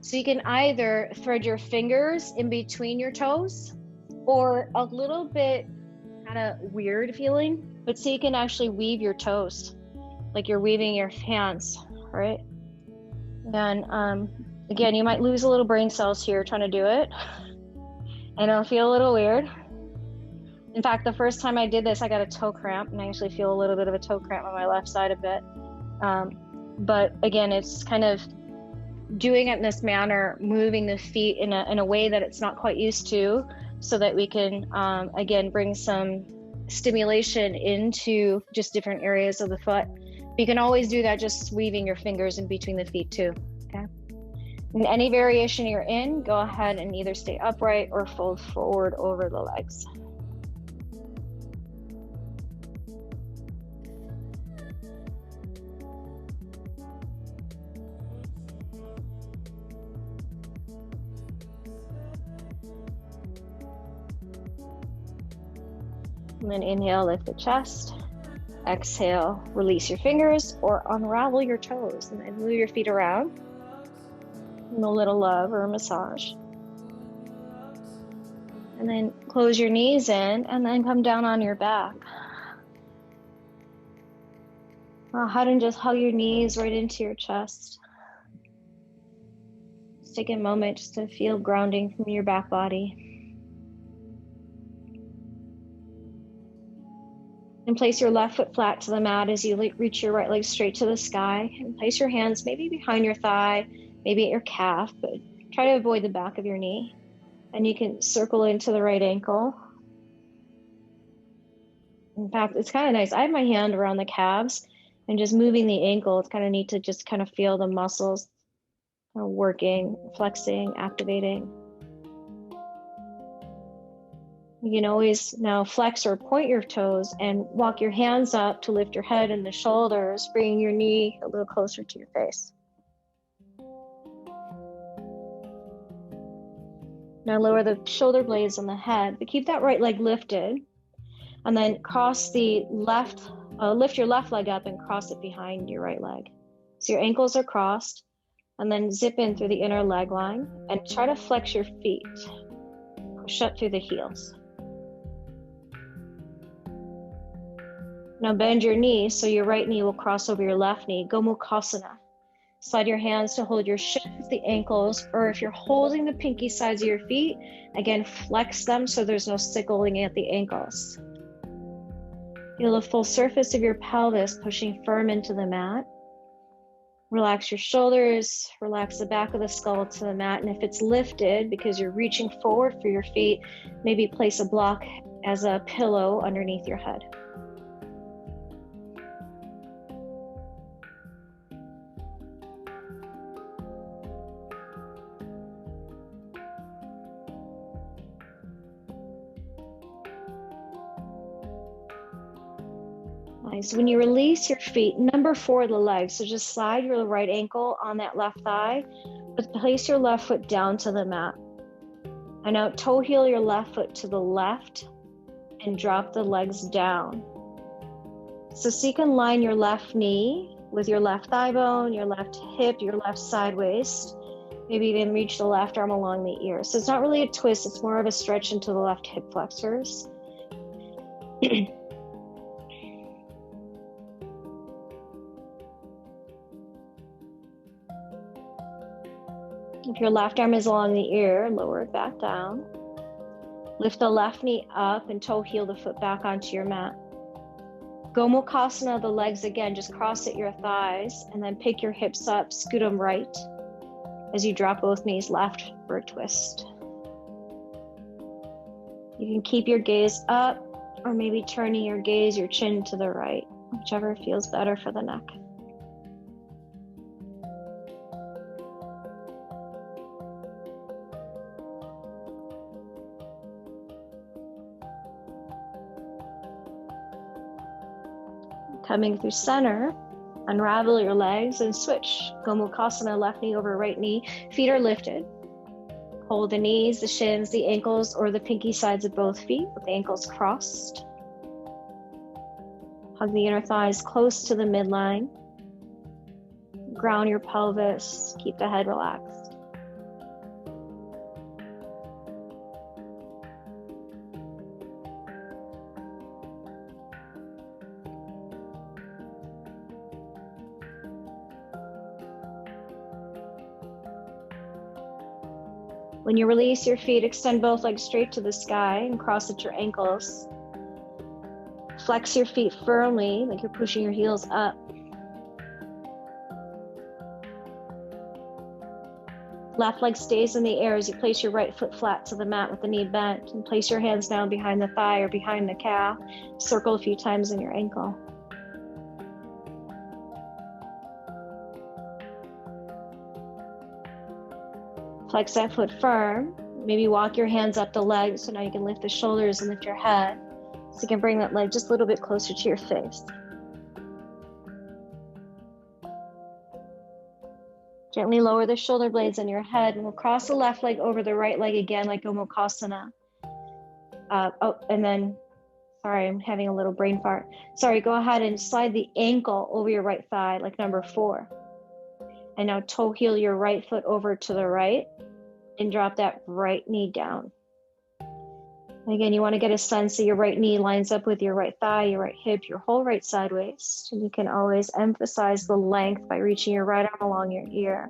So you can either thread your fingers in between your toes, or a little bit kind of weird feeling, but so you can actually weave your toes, like you're weaving your hands, right? And again, you might lose a little brain cells here trying to do it, and it'll feel a little weird. In fact, the first time I did this, I got a toe cramp, and I actually feel a little bit of a toe cramp on my left side a bit. But again, it's kind of doing it in this manner, moving the feet in a way that it's not quite used to, so that we can, again, bring some stimulation into just different areas of the foot. You can always do that just weaving your fingers in between the feet too, okay? In any variation you're in, go ahead and either stay upright or fold forward over the legs. And then inhale, lift the chest. Exhale, release your fingers or unravel your toes, and then move your feet around. And a little love or a massage. And then close your knees in and then come down on your back. Go ahead and just hug your knees right into your chest. Just take a moment just to feel grounding from your back body. And place your left foot flat to the mat as you reach your right leg straight to the sky. And place your hands maybe behind your thigh, maybe at your calf, but try to avoid the back of your knee. And you can circle into the right ankle. In fact, it's kind of nice. I have my hand around the calves and just moving the ankle. It's kind of neat to just kind of feel the muscles working, flexing, activating. You can always now flex or point your toes and walk your hands up to lift your head and the shoulders, bringing your knee a little closer to your face. Now lower the shoulder blades on the head, but keep that right leg lifted. And then cross the left, lift your left leg up and cross it behind your right leg. So your ankles are crossed, and then zip in through the inner leg line and try to flex your feet. Push up through the heels. Now bend your knees so your right knee will cross over your left knee. Gomukhasana. Slide your hands to hold your shins, the ankles, or if you're holding the pinky sides of your feet, again, flex them so there's no sickling at the ankles. Feel the full surface of your pelvis pushing firm into the mat. Relax your shoulders, relax the back of the skull to the mat, and if it's lifted because you're reaching forward for your feet, maybe place a block as a pillow underneath your head. Nice. When you release your feet, number 4 of the legs, so just slide your right ankle on that left thigh, But place your left foot down to the mat. And now toe heel your left foot to the left and drop the legs down. So you can line your left knee with your left thigh bone, your left hip, your left side waist. Maybe even reach the left arm along the ear. So it's not really a twist, it's more of a stretch into the left hip flexors. If your left arm is along the ear, lower it back down. Lift the left knee up and toe heel the foot back onto your mat. Gomukhasana, the legs again, just cross at your thighs and then pick your hips up, scoot them right as you drop both knees left for a twist. You can keep your gaze up or maybe turning your gaze, your chin to the right, whichever feels better for the neck. Coming through center, unravel your legs and switch. Gomukhasana, left knee over right knee. Feet are lifted. Hold the knees, the shins, the ankles, or the pinky sides of both feet with the ankles crossed. Hug the inner thighs close to the midline. Ground your pelvis. Keep the head relaxed. When you release your feet, extend both legs straight to the sky and cross at your ankles. Flex your feet firmly, like you're pushing your heels up. Left leg stays in the air as you place your right foot flat to the mat with the knee bent, and place your hands down behind the thigh or behind the calf. Circle a few times in your ankle. Flex that foot firm. Maybe walk your hands up the legs so now you can lift the shoulders and lift your head. So you can bring that leg just a little bit closer to your face. Gently lower the shoulder blades on your head, and we'll cross the left leg over the right leg again like Gomukhasana. And then, sorry, I'm having a little brain fart. Sorry, go ahead and slide the ankle over your right thigh like number 4. And now toe heel your right foot over to the right and drop that right knee down. And again, you want to get a sense that your right knee lines up with your right thigh, your right hip, your whole right side waist. And you can always emphasize the length by reaching your right arm along your ear.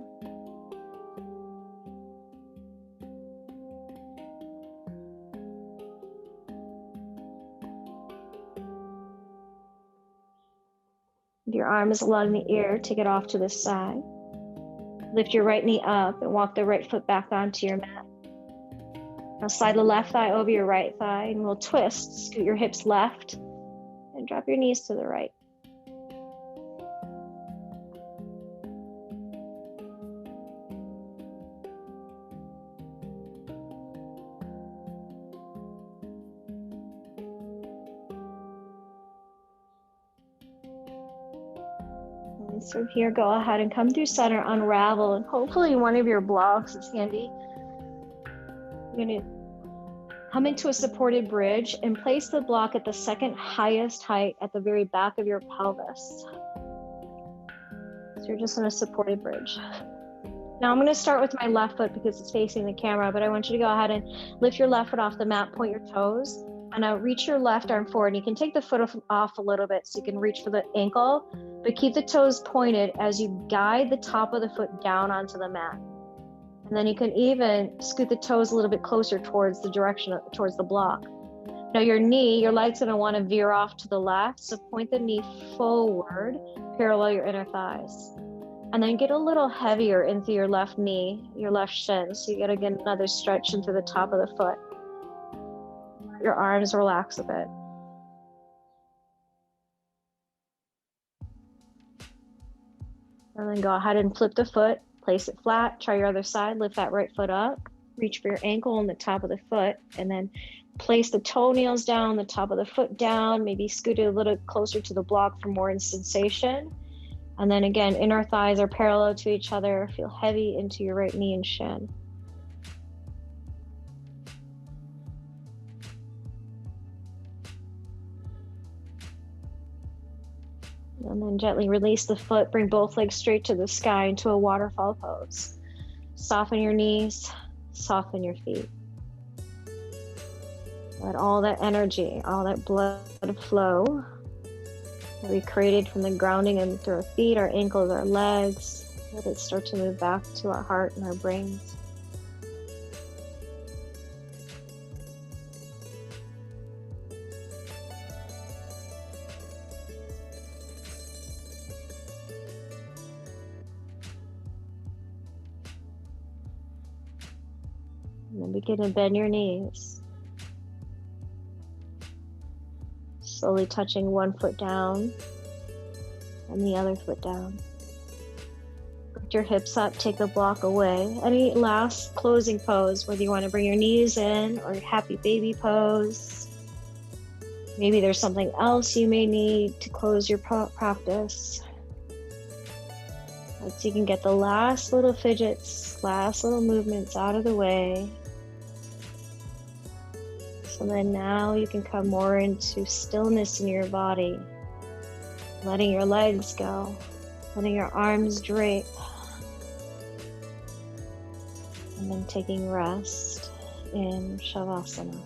If your arm is along the ear, take it off to the side. Lift your right knee up and walk the right foot back onto your mat. Now slide the left thigh over your right thigh and we'll twist. Scoot your hips left and drop your knees to the right. So here, go ahead and come through center, unravel, and hopefully one of your blocks is handy. You're going to come into a supported bridge and place the block at the second highest height at the very back of your pelvis. So you're just in a supported bridge. Now I'm going to start with my left foot because it's facing the camera, but I want you to go ahead and lift your left foot off the mat, point your toes, and now reach your left arm forward. You can take the foot off a little bit so you can reach for the ankle, but keep the toes pointed as you guide the top of the foot down onto the mat. And then you can even scoot the toes a little bit closer towards the direction, towards the block. Now your leg's going to want to veer off to the left, so point the knee forward, parallel your inner thighs. And then get a little heavier into your left knee, your left shin, so you got to get another stretch into the top of the foot. Your arms relax a bit. And then go ahead and flip the foot, place it flat, try your other side, lift that right foot up, reach for your ankle on the top of the foot, and then place the toenails down, the top of the foot down, maybe scoot it a little closer to the block for more sensation. And then again, inner thighs are parallel to each other. Feel heavy into your right knee and shin. And then gently release the foot. Bring both legs straight to the sky into a waterfall pose. Soften your knees, soften your feet. Let all that energy, all that blood flow that we created from the grounding and through our feet, our ankles, our legs, let it start to move back to our heart and our brains. And then begin to bend your knees. Slowly touching one foot down and the other foot down. Lift your hips up, take the block away. Any last closing pose, whether you want to bring your knees in or happy baby pose. Maybe there's something else you may need to close your practice. So you can get the last little fidgets, last little movements out of the way. So then now you can come more into stillness in your body, letting your legs go, letting your arms drape, and then taking rest in Shavasana.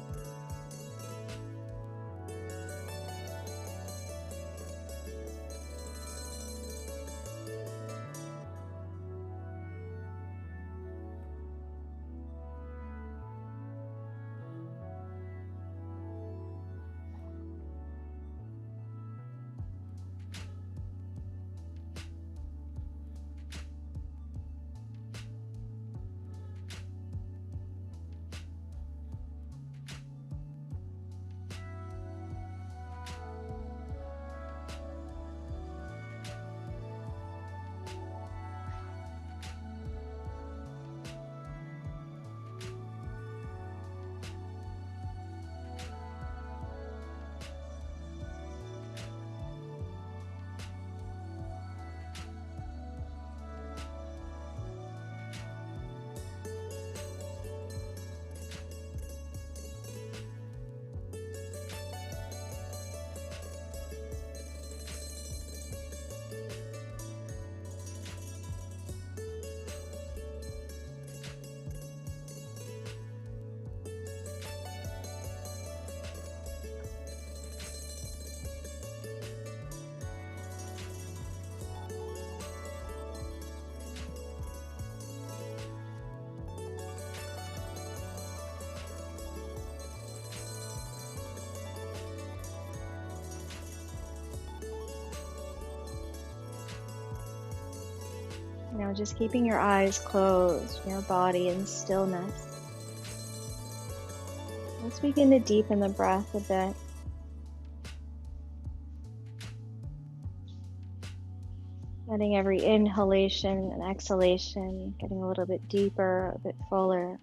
Now just keeping your eyes closed, your body in stillness. Let's begin to deepen the breath a bit. Letting every inhalation and exhalation getting a little bit deeper, a bit fuller,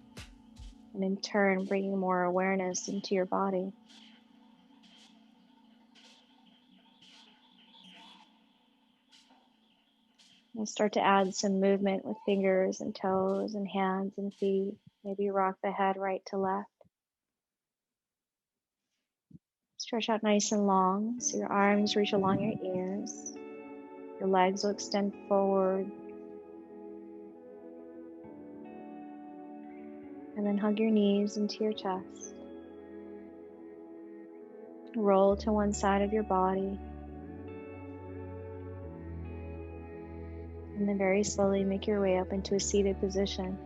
and in turn bringing more awareness into your body. We'll start to add some movement with fingers and toes and hands and feet. Maybe rock the head right to left. Stretch out nice and long so your arms reach along your ears. Your legs will extend forward. And then hug your knees into your chest. Roll to one side of your body. And then very slowly make your way up into a seated position.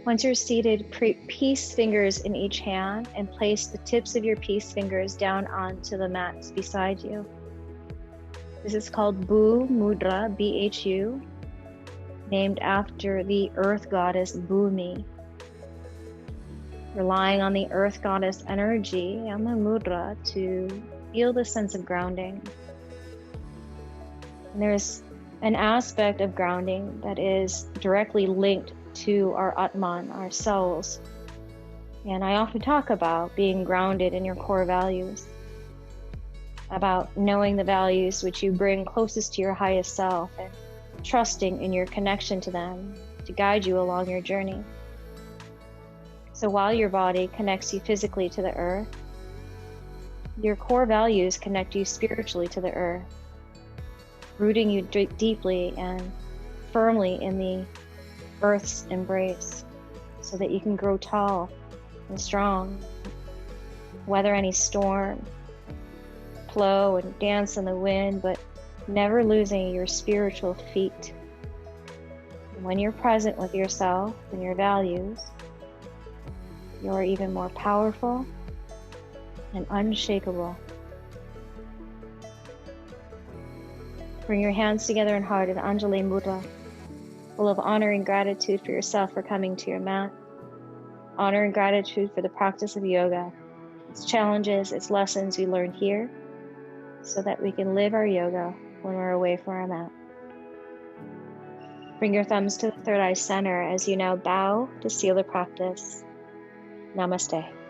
Once you're seated, peace fingers in each hand and place the tips of your peace fingers down onto the mats beside you. This is called Bhu Mudra, B-H-U, named after the earth goddess Bhumi. Relying on the earth goddess energy and the mudra to feel the sense of grounding. And there's an aspect of grounding that is directly linked to our Atman, our souls. And I often talk about being grounded in your core values. about knowing the values which you bring closest to your highest self and trusting in your connection to them to guide you along your journey. So while your body connects you physically to the earth, your core values connect you spiritually to the earth, rooting you deeply and firmly in the earth's embrace so that you can grow tall and strong, weather any storm, flow and dance in the wind, but never losing your spiritual feet. And when you're present with yourself and your values, you're even more powerful and unshakable. Bring your hands together in heart and Anjali Mudra, full of honor and gratitude for yourself for coming to your mat. Honor and gratitude for the practice of yoga, its challenges, its lessons we learn here, so that we can live our yoga when we're away from our mat. Bring your thumbs to the third eye center as you now bow to seal the practice. Namaste.